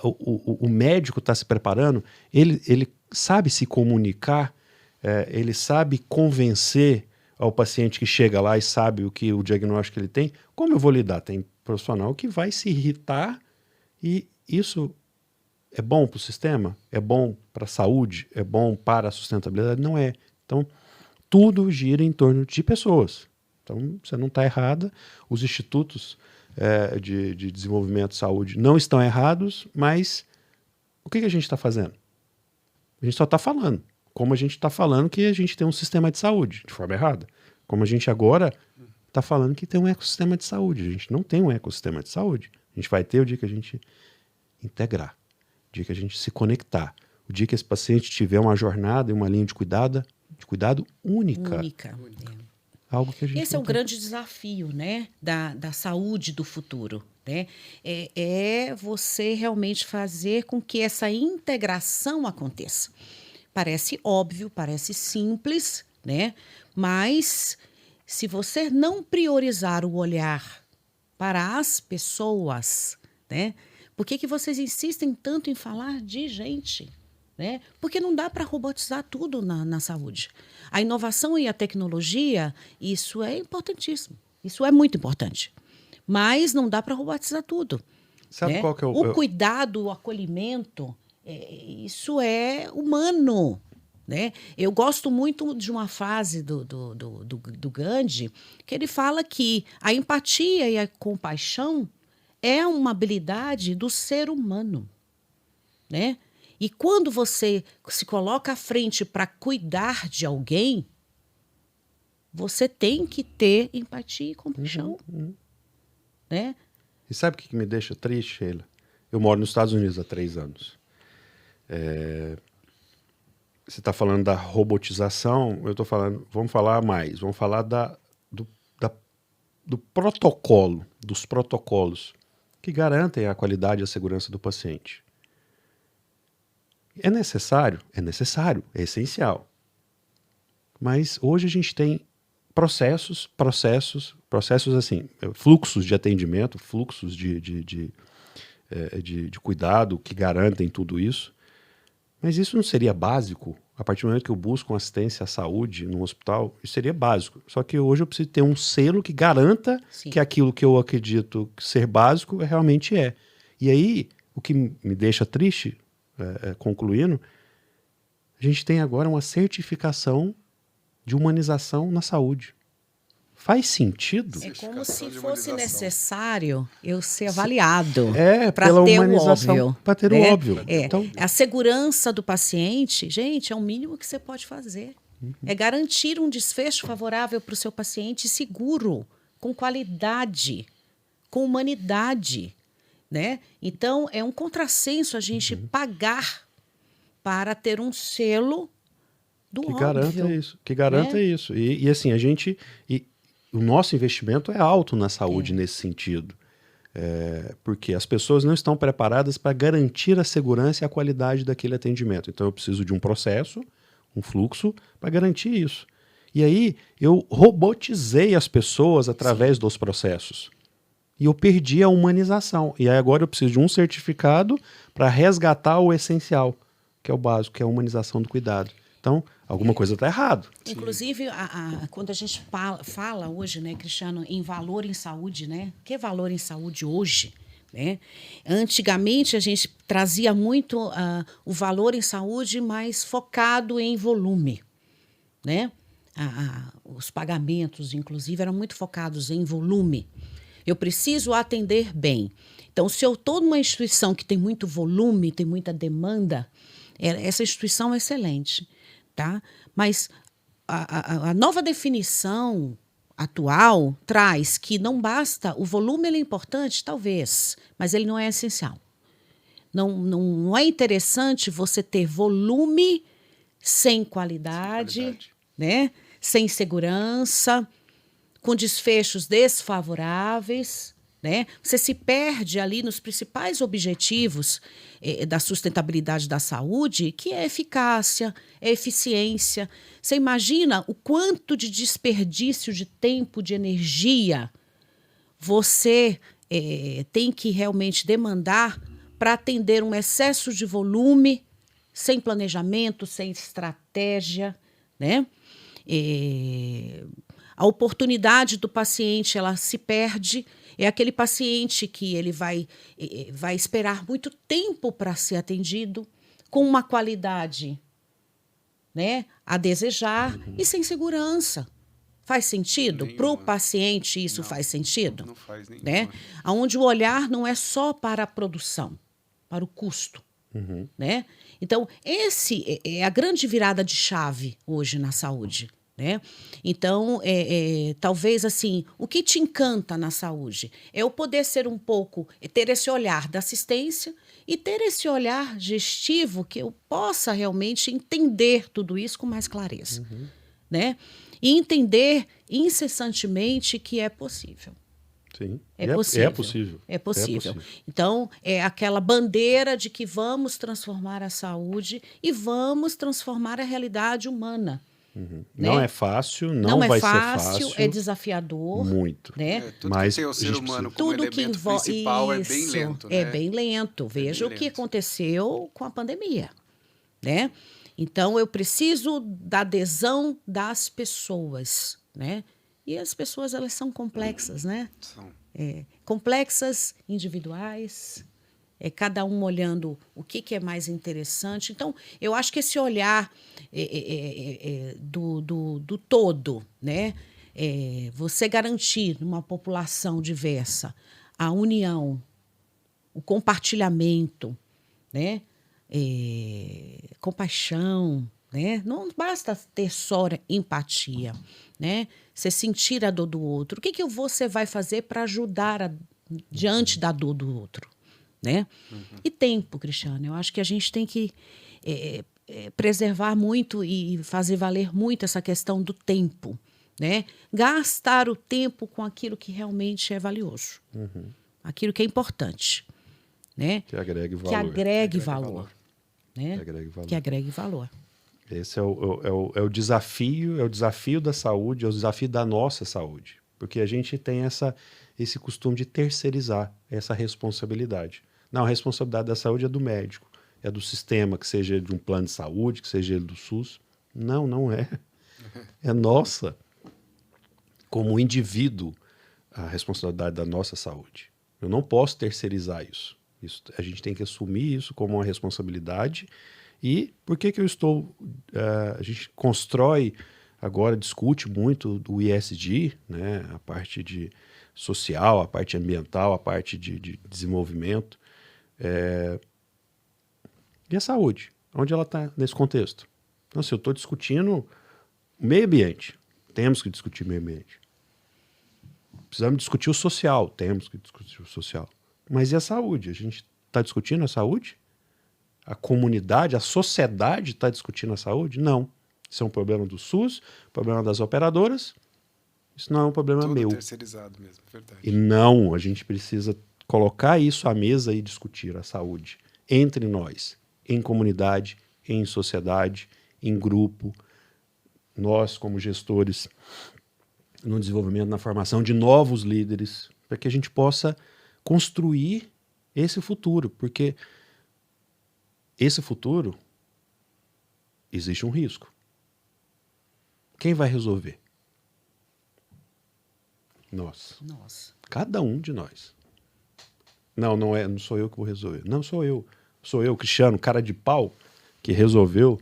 o médico está se preparando, ele sabe se comunicar, ele sabe convencer ao paciente que chega lá e sabe o diagnóstico que ele tem. Como eu vou lidar? Tem profissional que vai se irritar, e isso é bom para o sistema? É bom para a saúde? É bom para a sustentabilidade? Não é. Então, tudo gira em torno de pessoas. Então, você não está errada. Os institutos de desenvolvimento de saúde não estão errados, mas o que a gente está fazendo? A gente só está falando. Como a gente está falando que a gente tem um sistema de saúde, de forma errada. Como a gente agora está falando que tem um ecossistema de saúde. A gente não tem um ecossistema de saúde. A gente vai ter o dia que a gente integrar, o dia que a gente se conectar, o dia que esse paciente tiver uma jornada e uma linha de cuidado única. Algo que a gente Esse é um grande desafio, né, da saúde do futuro, né? É você realmente fazer com que essa integração aconteça. Parece óbvio, parece simples, né? Mas se você não priorizar o olhar para as pessoas, né? Por que vocês insistem tanto em falar de gente? Né? Porque não dá para robotizar tudo na saúde. A inovação e a tecnologia, isso é importantíssimo. Isso é muito importante. Mas não dá para robotizar tudo. Sabe, né? qual que é o cuidado, o acolhimento, isso é humano. Né? Eu gosto muito de uma frase do Gandhi, que ele fala que a empatia e a compaixão é uma habilidade do ser humano. Né? E quando você se coloca à frente para cuidar de alguém, você tem que ter empatia e compaixão. Né? E sabe o que me deixa triste, Sheila? Eu moro nos Estados Unidos há 3 anos. Você está falando da robotização, eu estou falando, vamos falar mais, vamos falar do protocolo, dos protocolos que garantem a qualidade e a segurança do paciente. É necessário? É necessário, é essencial. Mas hoje a gente tem processos assim, fluxos de atendimento, fluxos de cuidado que garantem tudo isso. Mas isso não seria básico? A partir do momento que eu busco uma assistência à saúde no hospital, isso seria básico. Só que hoje eu preciso ter um selo que garanta Sim. que aquilo que eu acredito ser básico realmente é. E aí, o que me deixa triste, concluindo, a gente tem agora uma certificação de humanização na saúde. Faz sentido? É como se de fosse humanização. necessário eu ser avaliado para pela ter o humanização, óbvio. para ter né? o óbvio. Então, a segurança do paciente, gente, é o mínimo que você pode fazer. É garantir um desfecho favorável para o seu paciente seguro, com qualidade, com humanidade. Né? Então, é um contrassenso a gente pagar para ter um selo do Que óbvio. garanta isso. Que garanta né? isso. E assim, o nosso investimento é alto na saúde nesse sentido. Porque as pessoas não estão preparadas para garantir a segurança e a qualidade daquele atendimento. Então eu preciso de um processo, um fluxo, para garantir isso. E aí eu robotizei as pessoas através dos processos. E eu perdi a humanização. E aí agora eu preciso de um certificado para resgatar o essencial, que é o básico, que é a humanização do cuidado. Então, alguma coisa está errado. Inclusive, quando a gente fala hoje, né, Cristiano, em valor em saúde, né? O que é valor em saúde hoje? Né? Antigamente, a gente trazia muito o valor em saúde mais focado em volume. Né? os pagamentos, inclusive, eram muito focados em volume. Eu preciso atender bem. Então, se eu estou numa instituição que tem muito volume, tem muita demanda, essa instituição é excelente, tá? Mas a nova definição atual traz que não basta, o volume ele é importante, talvez, mas ele não é essencial. Não é interessante você ter volume sem qualidade, né? Sem segurança, com desfechos desfavoráveis, né? Você se perde ali nos principais objetivos da sustentabilidade da saúde, que é eficácia, é eficiência. Você imagina o quanto de desperdício de tempo, de energia você tem que realmente demandar para atender um excesso de volume, sem planejamento, sem estratégia, né? A oportunidade do paciente ela se perde. É aquele paciente que ele vai esperar muito tempo para ser atendido, com uma qualidade, né, a desejar e sem segurança. Faz sentido? Para o paciente isso faz sentido? Não faz nenhuma. Né? Onde o olhar não é só para a produção, para o custo. Né? Então, esse é a grande virada de chave hoje na saúde. Né? Então, talvez assim, o que te encanta na saúde é o poder ser um pouco, ter esse olhar da assistência e ter esse olhar gestivo que eu possa realmente entender tudo isso com mais clareza. Né? E entender incessantemente que é possível. Sim. É possível. É possível. É possível. Então, é aquela bandeira de que vamos transformar a saúde e vamos transformar a realidade humana. Né? Não é fácil, não vai ser fácil. É desafiador. Muito. Né? Tudo Mas que tem o ser humano como tudo que elemento envolve principal é bem lento. É né? bem lento. Veja bem o que lento. aconteceu com a pandemia. Né? Então, eu preciso da adesão das pessoas. Né? E as pessoas, elas são complexas, né? São. Complexas, individuais, cada um olhando o que é mais interessante. Então, eu acho que esse olhar do todo, né? Você garantir numa população diversa a união, o compartilhamento, né? Compaixão, né? Não basta ter só empatia, né? Você sentir a dor do outro. O que você vai fazer para ajudar diante da dor do outro? Né? E tempo, Cristiano. Eu acho que a gente tem que preservar muito e fazer valer muito essa questão do tempo. Né? Gastar o tempo com aquilo que realmente é valioso. Aquilo que é importante. Né? Que agregue valor. Que agregue valor. Né? Que agregue valor. Que agregue valor. Esse é o desafio da saúde, é o desafio da nossa saúde. Porque a gente tem esse costume de terceirizar essa responsabilidade. Não, a responsabilidade da saúde é do médico, é do sistema, que seja de um plano de saúde, que seja ele do SUS. Não, não é. É nossa. Como indivíduo, a responsabilidade da nossa saúde. Eu não posso terceirizar isso. A gente tem que assumir isso como uma responsabilidade. E por que eu estou... a gente constrói, agora discute muito do ESG, né? A parte de social, a parte ambiental, a parte de desenvolvimento. E a saúde? Onde ela está nesse contexto? Então, se eu estou discutindo meio ambiente, temos que discutir meio ambiente. Precisamos discutir o social, temos que discutir o social. Mas e a saúde? A gente está discutindo a saúde? A comunidade, a sociedade está discutindo a saúde? Não. Isso é um problema do SUS, problema das operadoras. Isso não é um problema Tudo meu. terceirizado mesmo, verdade. E não, a gente precisa colocar isso à mesa e discutir a saúde entre nós, em comunidade, em sociedade, em grupo. Nós, como gestores, no desenvolvimento, na formação de novos líderes, para que a gente possa construir esse futuro, porque esse futuro existe um risco. Quem vai resolver? Nós. Cada um de nós. Não sou eu que vou resolver. Não sou eu. Sou eu, Cristiano, cara de pau, que resolveu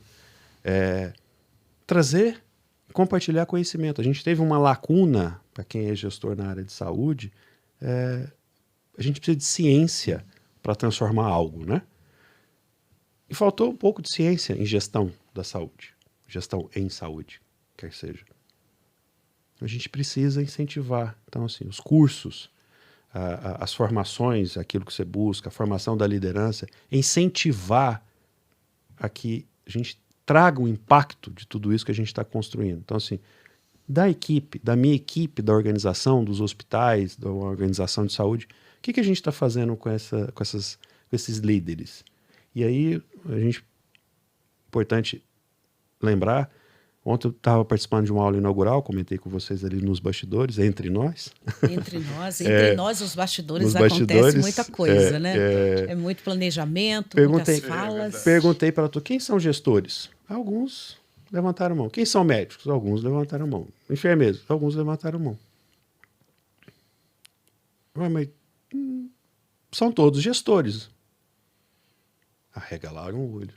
trazer compartilhar conhecimento. A gente teve uma lacuna, para quem é gestor na área de saúde, a gente precisa de ciência para transformar algo, né? E faltou um pouco de ciência em gestão da saúde, gestão em saúde, quer seja. A gente precisa incentivar. Então, assim, os cursos, as formações, aquilo que você busca, a formação da liderança, incentivar a que a gente traga o impacto de tudo isso que a gente está construindo. Então, assim, da equipe, da minha equipe, da organização, dos hospitais, da organização de saúde, o que a gente está fazendo com esses líderes? E aí, importante lembrar, ontem eu estava participando de uma aula inaugural, comentei com vocês ali nos bastidores, entre nós. Entre nós, os bastidores, acontece muita coisa, né? É muito planejamento, muitas falas. Perguntei para todos, quem são gestores? Alguns levantaram a mão. Quem são médicos? Alguns levantaram a mão. Enfermeiros? Alguns levantaram a mão. Mas são todos gestores. Arregalaram o olho.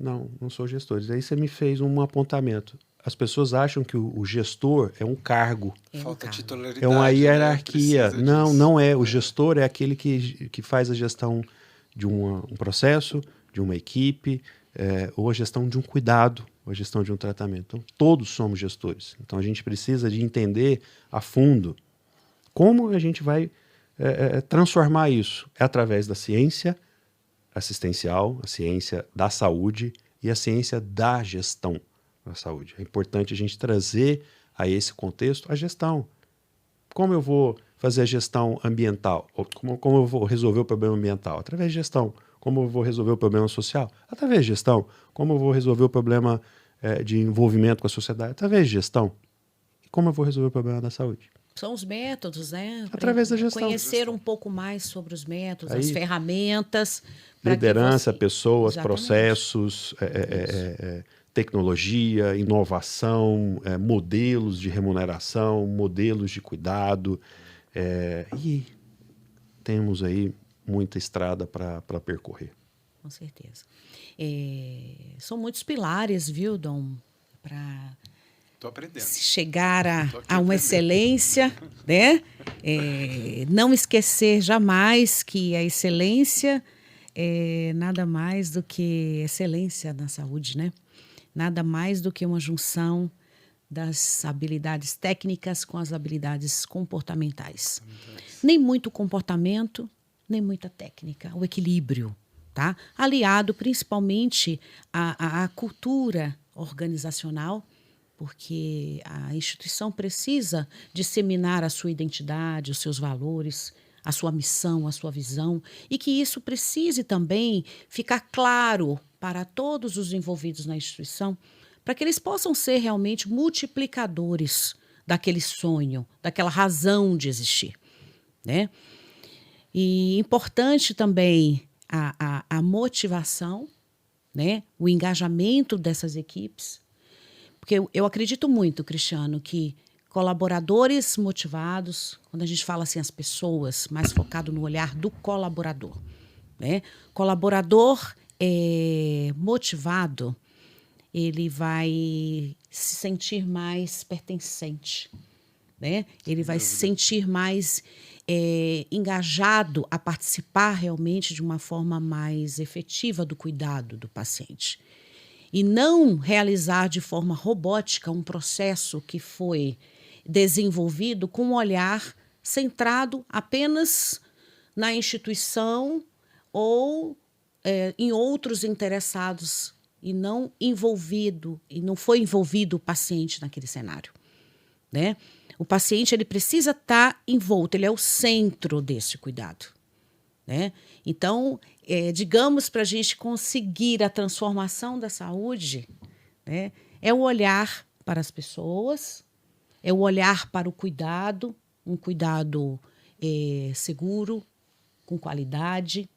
Não sou gestores. Aí você me fez um apontamento. As pessoas acham que o gestor é um cargo. Falta titularidade. É uma hierarquia. Né? Não é. O gestor é aquele que faz a gestão de um processo, de uma equipe, ou a gestão de um cuidado, ou a gestão de um tratamento. Então, todos somos gestores. Então, a gente precisa de entender a fundo como a gente vai transformar isso. É através da ciência assistencial, a ciência da saúde e a ciência da gestão da saúde. É importante a gente trazer a esse contexto a gestão. Como eu vou fazer a gestão ambiental? Como eu vou resolver o problema ambiental? Através de gestão. Como eu vou resolver o problema social? Através de gestão. Como eu vou resolver o problema de envolvimento com a sociedade? Através de gestão. E como eu vou resolver o problema da saúde? São os métodos, né? Através da gestão. Conhecer um pouco mais sobre os métodos, as ferramentas. Liderança, pessoas, Exatamente. Processos, tecnologia, inovação, modelos de remuneração, modelos de cuidado. E temos aí muita estrada para percorrer. Com certeza. São muitos pilares, viu, Dom, para chegar a uma excelência, né? Não esquecer jamais que a excelência é nada mais do que excelência na saúde, né? Nada mais do que uma junção das habilidades técnicas com as habilidades comportamentais. Nem muito comportamento, nem muita técnica. O equilíbrio, tá? Aliado principalmente à cultura organizacional, porque a instituição precisa disseminar a sua identidade, os seus valores, a sua missão, a sua visão, e que isso precise também ficar claro para todos os envolvidos na instituição, para que eles possam ser realmente multiplicadores daquele sonho, daquela razão de existir, né? E importante também a motivação, né? O engajamento dessas equipes, porque eu acredito muito, Cristiano, que colaboradores motivados, quando a gente fala assim, as pessoas, mais focado no olhar do colaborador, né? Colaborador motivado, ele vai se sentir mais pertencente, né? Ele vai se sentir mais engajado a participar realmente de uma forma mais efetiva do cuidado do paciente. E não realizar de forma robótica um processo que foi desenvolvido com um olhar centrado apenas na instituição ou em outros interessados e não foi envolvido o paciente naquele cenário, né? O paciente ele precisa estar envolto, ele é o centro desse cuidado, né? Então, digamos, para a gente conseguir a transformação da saúde, né, é o olhar para as pessoas, é o olhar para o cuidado, um cuidado seguro, com qualidade,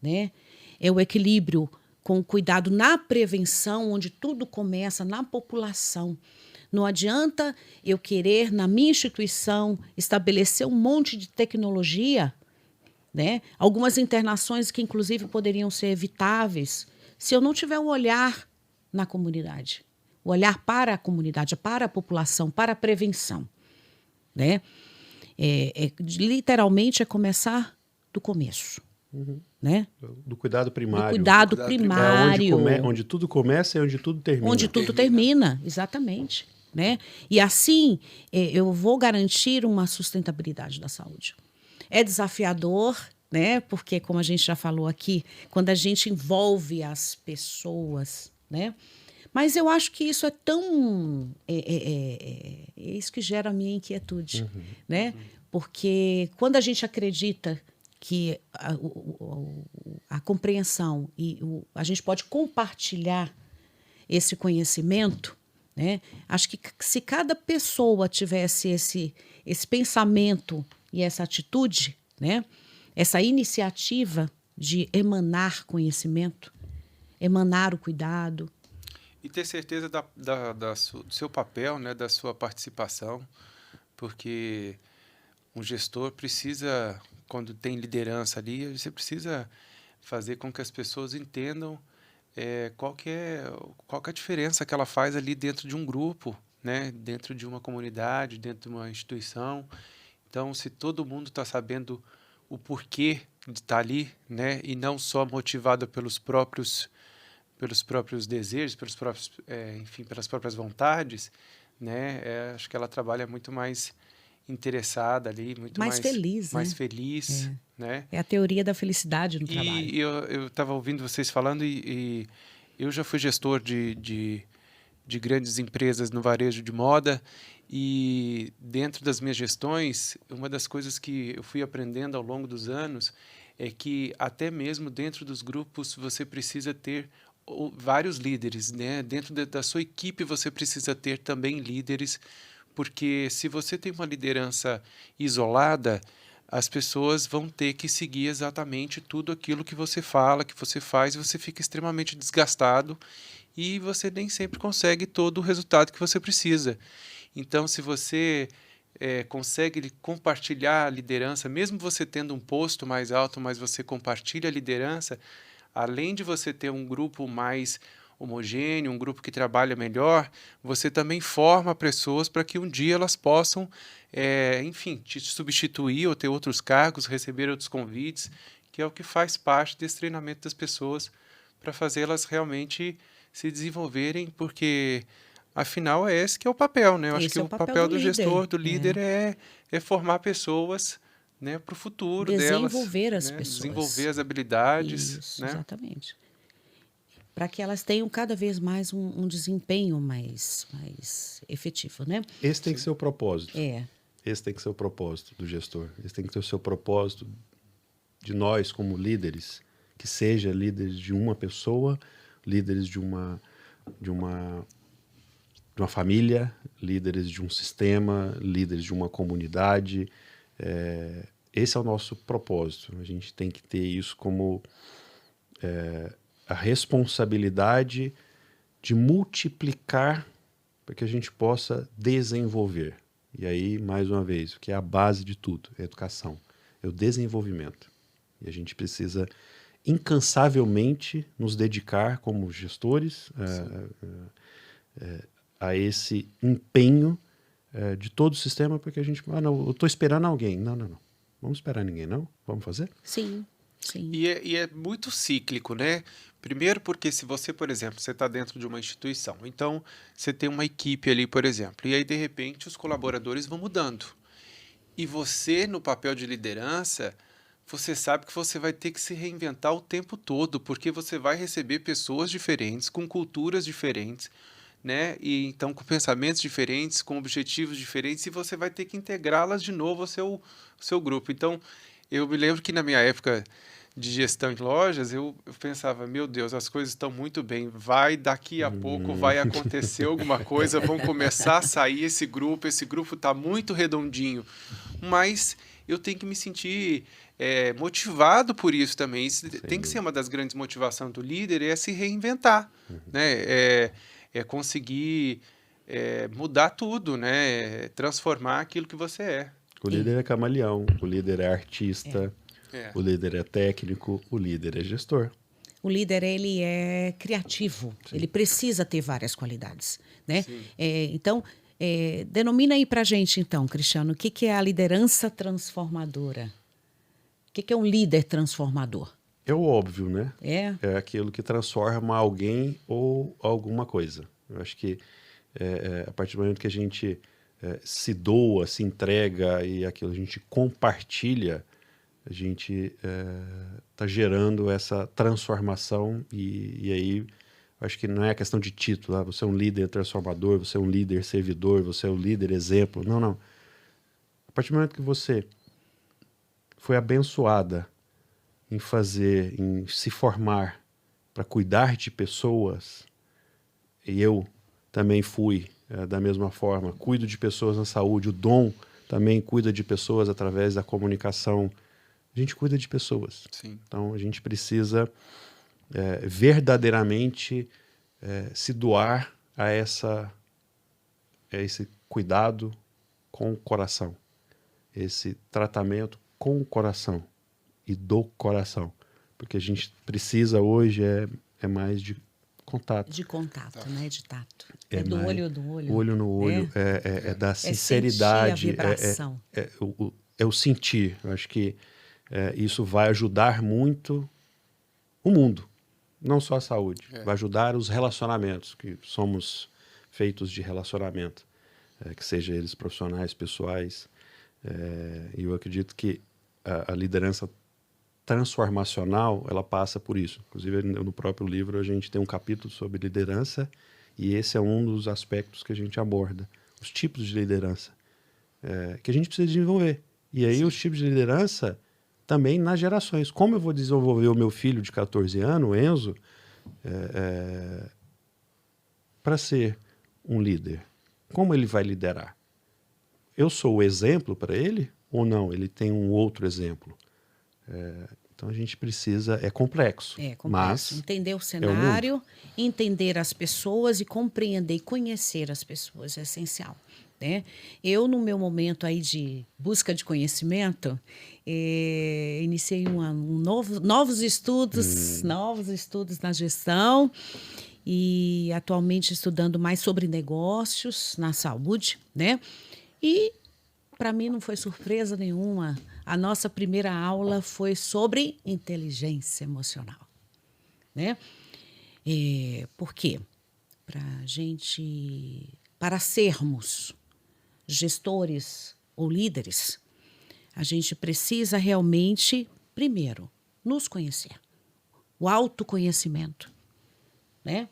né? É o equilíbrio com o cuidado na prevenção, onde tudo começa na população. Não adianta eu querer, na minha instituição, estabelecer um monte de tecnologia, né? Algumas internações que, inclusive, poderiam ser evitáveis, se eu não tiver o olhar na comunidade, o olhar para a comunidade, para a população, para a prevenção, né? Literalmente é começar do começo, né? Do cuidado primário. Do cuidado cuidado primário. Onde tudo começa e onde tudo termina. Onde tudo termina, exatamente. Né? E assim, eu vou garantir uma sustentabilidade da saúde. É desafiador, né? Porque, como a gente já falou aqui, quando a gente envolve as pessoas, né? Mas eu acho que isso é tão... É isso que gera a minha inquietude, né? Porque quando a gente acredita que a compreensão e a gente pode compartilhar esse conhecimento, né? Acho que se cada pessoa tivesse esse pensamento e essa atitude, né? Essa iniciativa de emanar conhecimento, emanar o cuidado. E ter certeza do seu papel, né, da sua participação, porque um gestor precisa, quando tem liderança ali, você precisa fazer com que as pessoas entendam qual que é a diferença que ela faz ali dentro de um grupo, né? Dentro de uma comunidade, dentro de uma instituição. Então, se todo mundo está sabendo o porquê de estar ali, né? E não só motivado pelos próprios desejos, enfim, pelas próprias vontades, né? Acho que ela trabalha muito mais interessada ali, muito Mais feliz, mais né? feliz, né? É a teoria da felicidade no trabalho. E eu estava ouvindo vocês falando e eu já fui gestor de grandes empresas no varejo de moda e dentro das minhas gestões, uma das coisas que eu fui aprendendo ao longo dos anos é que até mesmo dentro dos grupos você precisa ter vários líderes, né? Dentro da sua equipe você precisa ter também líderes, porque se você tem uma liderança isolada, as pessoas vão ter que seguir exatamente tudo aquilo que você fala, que você faz, e você fica extremamente desgastado e você nem sempre consegue todo o resultado que você precisa. Então, se você consegue compartilhar a liderança, mesmo você tendo um posto mais alto, mas você compartilha a liderança, além de você ter um grupo mais homogêneo, um grupo que trabalha melhor, você também forma pessoas para que um dia elas possam, enfim, te substituir ou ter outros cargos, receber outros convites, que é o que faz parte desse treinamento das pessoas para fazê-las realmente se desenvolverem, porque afinal é esse que é o papel, né? Eu acho que o papel do gestor, do líder é formar pessoas, né, para o futuro delas. Desenvolver as né? pessoas. Desenvolver as habilidades. Isso, né? exatamente. Para que elas tenham cada vez mais um desempenho mais efetivo, né? Esse tem que ser o propósito. É. Esse tem que ser o propósito do gestor. Esse tem que ser o seu propósito de nós como líderes, que seja líderes de uma pessoa, líderes de uma família, líderes de um sistema, líderes de uma comunidade. Esse é o nosso propósito. A gente tem que ter isso como a responsabilidade de multiplicar para que a gente possa desenvolver. E aí, mais uma vez, o que é a base de tudo? É a educação, é o desenvolvimento. E a gente precisa incansavelmente nos dedicar como gestores a esse empenho de todo o sistema, porque a gente... não, eu estou esperando alguém. Não. Vamos esperar ninguém, não? Vamos fazer? Sim, sim. E é muito cíclico, né? Primeiro porque se você, por exemplo, você está dentro de uma instituição, então você tem uma equipe ali, por exemplo, e aí de repente os colaboradores vão mudando. E você, no papel de liderança, você sabe que você vai ter que se reinventar o tempo todo, porque você vai receber pessoas diferentes, com culturas diferentes, né? E então com pensamentos diferentes, com objetivos diferentes, e você vai ter que integrá-las de novo ao seu grupo. Então, eu me lembro que na minha época de gestão em lojas, eu pensava, meu Deus, as coisas estão muito bem, daqui a pouco vai acontecer alguma coisa, vão começar a sair esse grupo está muito redondinho, mas eu tenho que me sentir motivado por isso também. Isso tem que ser uma das grandes motivações do líder, é se reinventar, né? É conseguir mudar tudo, né? Transformar aquilo que você é. O líder é camaleão, o líder é artista, o líder é técnico, o líder é gestor. O líder, ele é criativo, ele precisa ter várias qualidades, né? Então, denomina aí pra gente, então, Cristiano, o que é a liderança transformadora? O que é um líder transformador? É o óbvio, né? É? É aquilo que transforma alguém ou alguma coisa. Eu acho que a partir do momento que a gente se doa, se entrega e aquilo a gente compartilha, a gente está gerando essa transformação e aí acho que não é questão de título, você é um líder transformador, você é um líder servidor, você é um líder exemplo. Não, não. A partir do momento que você foi abençoada em se formar para cuidar de pessoas, e eu também fui da mesma forma, cuido de pessoas na saúde, o Dom também cuida de pessoas através da comunicação. A gente cuida de pessoas. Sim. Então, a gente precisa verdadeiramente se doar a esse cuidado com o coração, esse tratamento com o coração e do coração. Porque a gente precisa hoje é mais de contato. De contato, né? De tato. É do mais- olho no olho. Olho no olho, é da sentir a sinceridade. vibração. É o sentir. Eu acho que isso vai ajudar muito o mundo, não só a saúde. Vai ajudar os relacionamentos, que somos feitos de relacionamento, que sejam eles profissionais, pessoais. E eu acredito que a liderança transformacional, ela passa por isso. Inclusive, no próprio livro, a gente tem um capítulo sobre liderança e esse é um dos aspectos que a gente aborda. Os tipos de liderança que a gente precisa desenvolver. E aí, os tipos de liderança também nas gerações. Como eu vou desenvolver o meu filho de 14 anos, o Enzo, para ser um líder? Como ele vai liderar? Eu sou o exemplo para ele ou não? Ele tem um outro exemplo? Então a gente precisa, é complexo. Mas entender o cenário, entender as pessoas e compreender e conhecer as pessoas é essencial, né? Eu, no meu momento aí de busca de conhecimento, iniciei novos estudos na gestão e atualmente estudando mais sobre negócios na saúde, né? E para mim não foi surpresa nenhuma. A nossa primeira aula foi sobre inteligência emocional, né? Por quê? Para sermos gestores ou líderes, a gente precisa realmente, primeiro, nos conhecer. O autoconhecimento, né?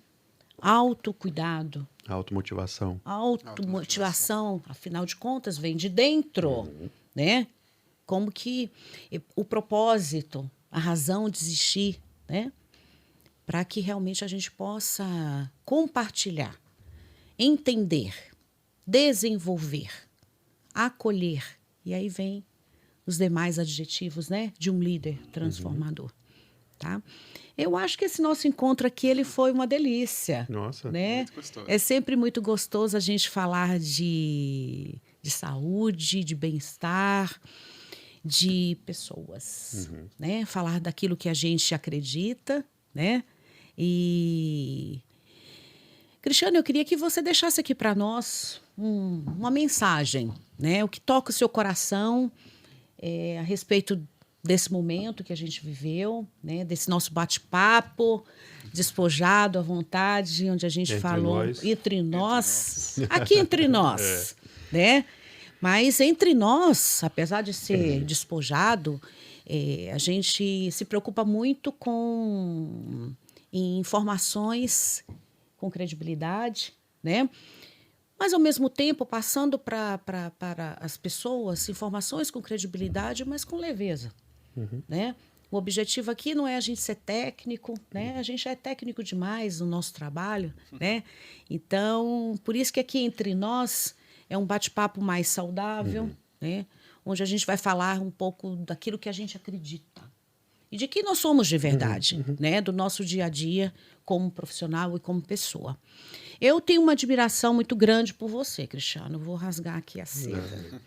Autocuidado. automotivação. Automotivação, afinal de contas, vem de dentro, né? Como que o propósito, a razão de existir, né? Para que realmente a gente possa compartilhar, entender, desenvolver, acolher. E aí vem os demais adjetivos, né? De um líder transformador, tá? Eu acho que esse nosso encontro aqui, ele foi uma delícia. Nossa. Né? Muito gostoso. É sempre muito gostoso a gente falar de saúde, de bem-estar, de pessoas, né? Falar daquilo que a gente acredita, né? E, Cristiano, eu queria que você deixasse aqui para nós uma mensagem, né? O que toca o seu coração a respeito desse momento que a gente viveu, né? Desse nosso bate-papo, despojado à vontade, onde a gente Entre falou nós. entre nós, aqui entre nós, né? Mas entre nós, apesar de ser despojado, a gente se preocupa muito com informações com credibilidade, né? Mas, ao mesmo tempo, passando para as pessoas informações com credibilidade, mas com leveza, né? O objetivo aqui não é a gente ser técnico, né? A gente é técnico demais no nosso trabalho, né? Então, por isso que aqui entre nós é um bate-papo mais saudável, né? Onde a gente vai falar um pouco daquilo que a gente acredita e de quem nós somos de verdade, né? Do nosso dia a dia como profissional e como pessoa. Eu tenho uma admiração muito grande por você, Cristiano. Vou rasgar aqui a seda.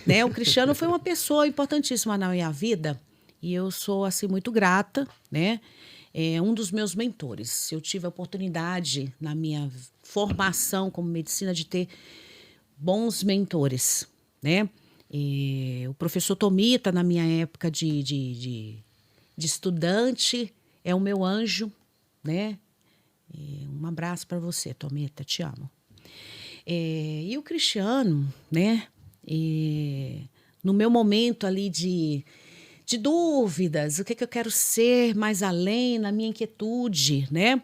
Né? O Cristiano foi uma pessoa importantíssima na minha vida e eu sou assim muito grata, né? é um dos meus mentores. Eu tive a oportunidade, na minha formação como medicina, de ter bons mentores, né? O professor Tomita, na minha época de estudante, é o meu anjo, né? Um abraço para você, Tomita, te amo. E o Cristiano, né? No meu momento ali de dúvidas, o que eu quero ser mais além, na minha inquietude, né?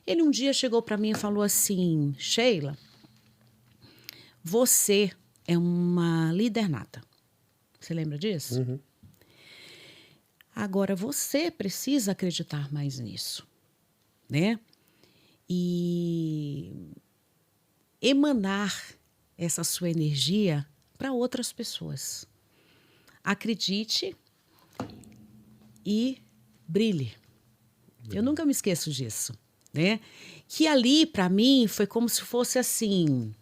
Ele um dia chegou para mim e falou assim: Sheila, você é uma líder nata. Você lembra disso? Uhum. Agora, você precisa acreditar mais nisso, né? E emanar essa sua energia para outras pessoas. Acredite e brilhe. Eu nunca me esqueço disso, né? Que ali, para mim, foi como se fosse assim...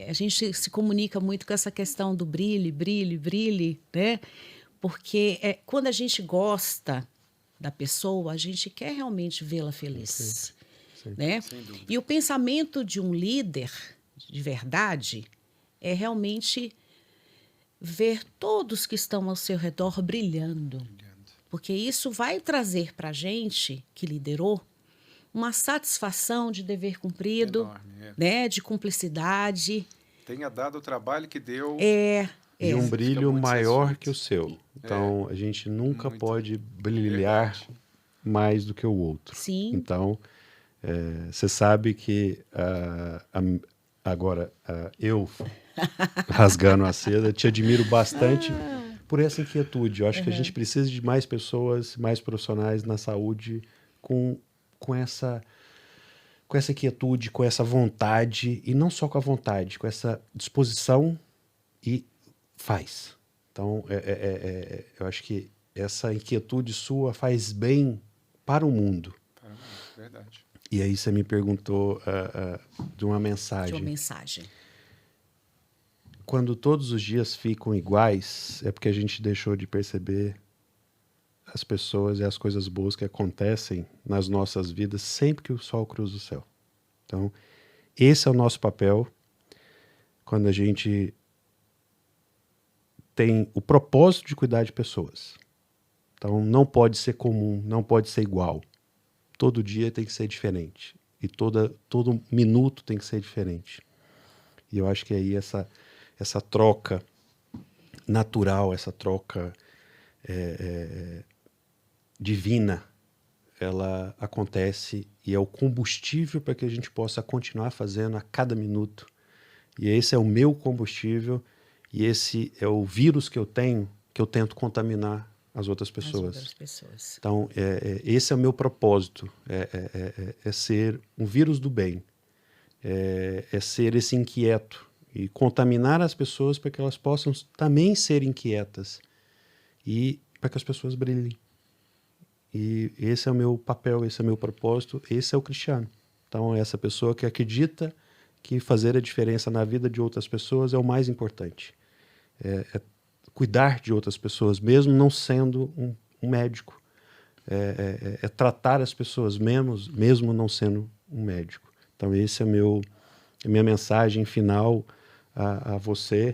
A gente se comunica muito com essa questão do brilhe, brilhe, brilhe, né? Porque quando a gente gosta da pessoa, a gente quer realmente vê-la feliz, Sim. né? Sem dúvida. E o pensamento de um líder de verdade é realmente ver todos que estão ao seu redor brilhando. Porque isso vai trazer para a gente, que liderou, uma satisfação de dever cumprido, Enorme, né? De cumplicidade. Tenha dado o trabalho que deu. E um Você brilho fica muito maior satisfeito. que o seu. Então, a gente nunca Muito. pode brilhar Verdade. mais do que o outro. Sim. Então, você sabe que agora eu, rasgando a seda, te admiro bastante por essa inquietude. Eu acho que a gente precisa de mais pessoas, mais profissionais na saúde com essa inquietude, com essa vontade, e não só com a vontade, com essa disposição e faz. Então, eu acho que essa inquietude sua faz bem para o mundo. Verdade. E aí você me perguntou de uma De mensagem. uma mensagem. Quando todos os dias ficam iguais, é porque a gente deixou de perceber as pessoas e as coisas boas que acontecem nas nossas vidas sempre que o sol cruza o céu. Então, esse é o nosso papel quando a gente tem o propósito de cuidar de pessoas. Então, não pode ser comum, não pode ser igual. Todo dia tem que ser diferente. E todo minuto tem que ser diferente. E eu acho que aí essa troca natural, essa troca divina, ela acontece e é o combustível para que a gente possa continuar fazendo a cada minuto. E esse é o meu combustível e esse é o vírus que eu tenho, que eu tento contaminar as outras pessoas. As outras pessoas. Então, esse é o meu propósito, é ser um vírus do bem, é ser esse inquieto e contaminar as pessoas para que elas possam também ser inquietas e para que as pessoas brilhem. E esse é o meu papel, esse é o meu propósito, esse é o Cristiano. Então, é essa pessoa que acredita que fazer a diferença na vida de outras pessoas é o mais importante. É cuidar de outras pessoas, mesmo não sendo um médico. É tratar as pessoas mesmo não sendo um médico. Então, esse é a minha mensagem final a você,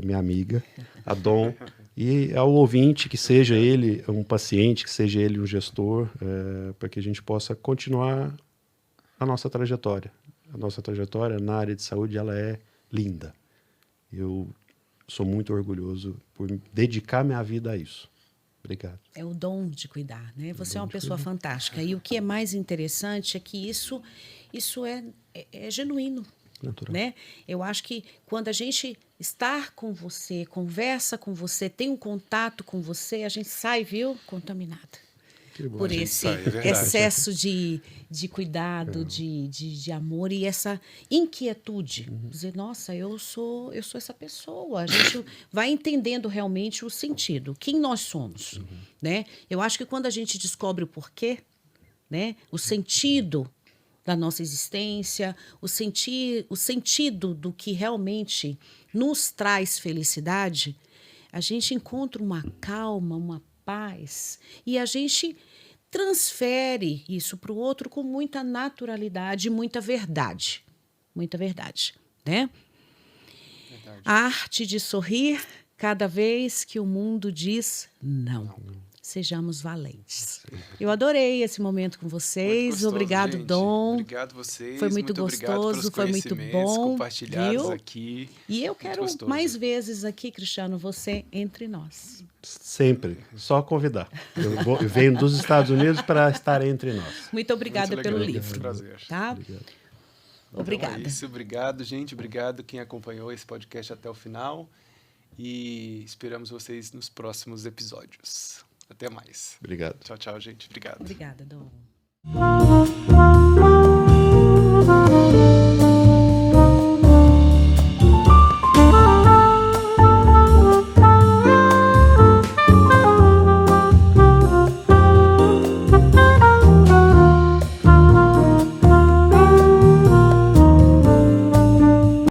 minha amiga, a Dom, e ao ouvinte, que seja ele um paciente, que seja ele um gestor, para que a gente possa continuar a nossa trajetória. A nossa trajetória na área de saúde, ela é linda. Eu sou muito orgulhoso por dedicar minha vida a isso. Obrigado. É o dom de cuidar, né? Você é uma pessoa fantástica. E o que é mais interessante é que isso é genuíno. Natural. Né? Eu acho que quando a gente está com você, conversa com você, tem um contato com você, a gente sai, viu, contaminada. Por esse excesso de cuidado, de amor e essa inquietude. Dizer, nossa, eu sou essa pessoa. A gente vai entendendo realmente o sentido, quem nós somos. Né? Eu acho que quando a gente descobre o porquê, né, o sentido da nossa existência, o sentido do que realmente nos traz felicidade, a gente encontra uma calma, uma paz, e a gente transfere isso para o outro com muita naturalidade e muita verdade. Muita verdade, né? Verdade. A arte de sorrir cada vez que o mundo diz não. Sejamos valentes. Eu adorei esse momento com Muito vocês. gostoso, Obrigado, gente. Dom. Obrigado vocês. Foi muito obrigado gostoso, pelos foi muito conhecimentos bom, compartilhados viu? aqui. E eu Muito quero gostoso. mais vezes aqui, Cristiano, você entre nós. Sempre. Só convidar. Eu venho dos Estados Unidos para estar entre nós. Muito obrigada Muito pelo legal, livro. prazer. Tá? Obrigado. Obrigada. Então é isso, obrigado, gente. Obrigado quem acompanhou esse podcast até o final. E esperamos vocês nos próximos episódios. Até mais. Obrigado. Tchau, tchau, gente. Obrigado. Obrigada, Dom.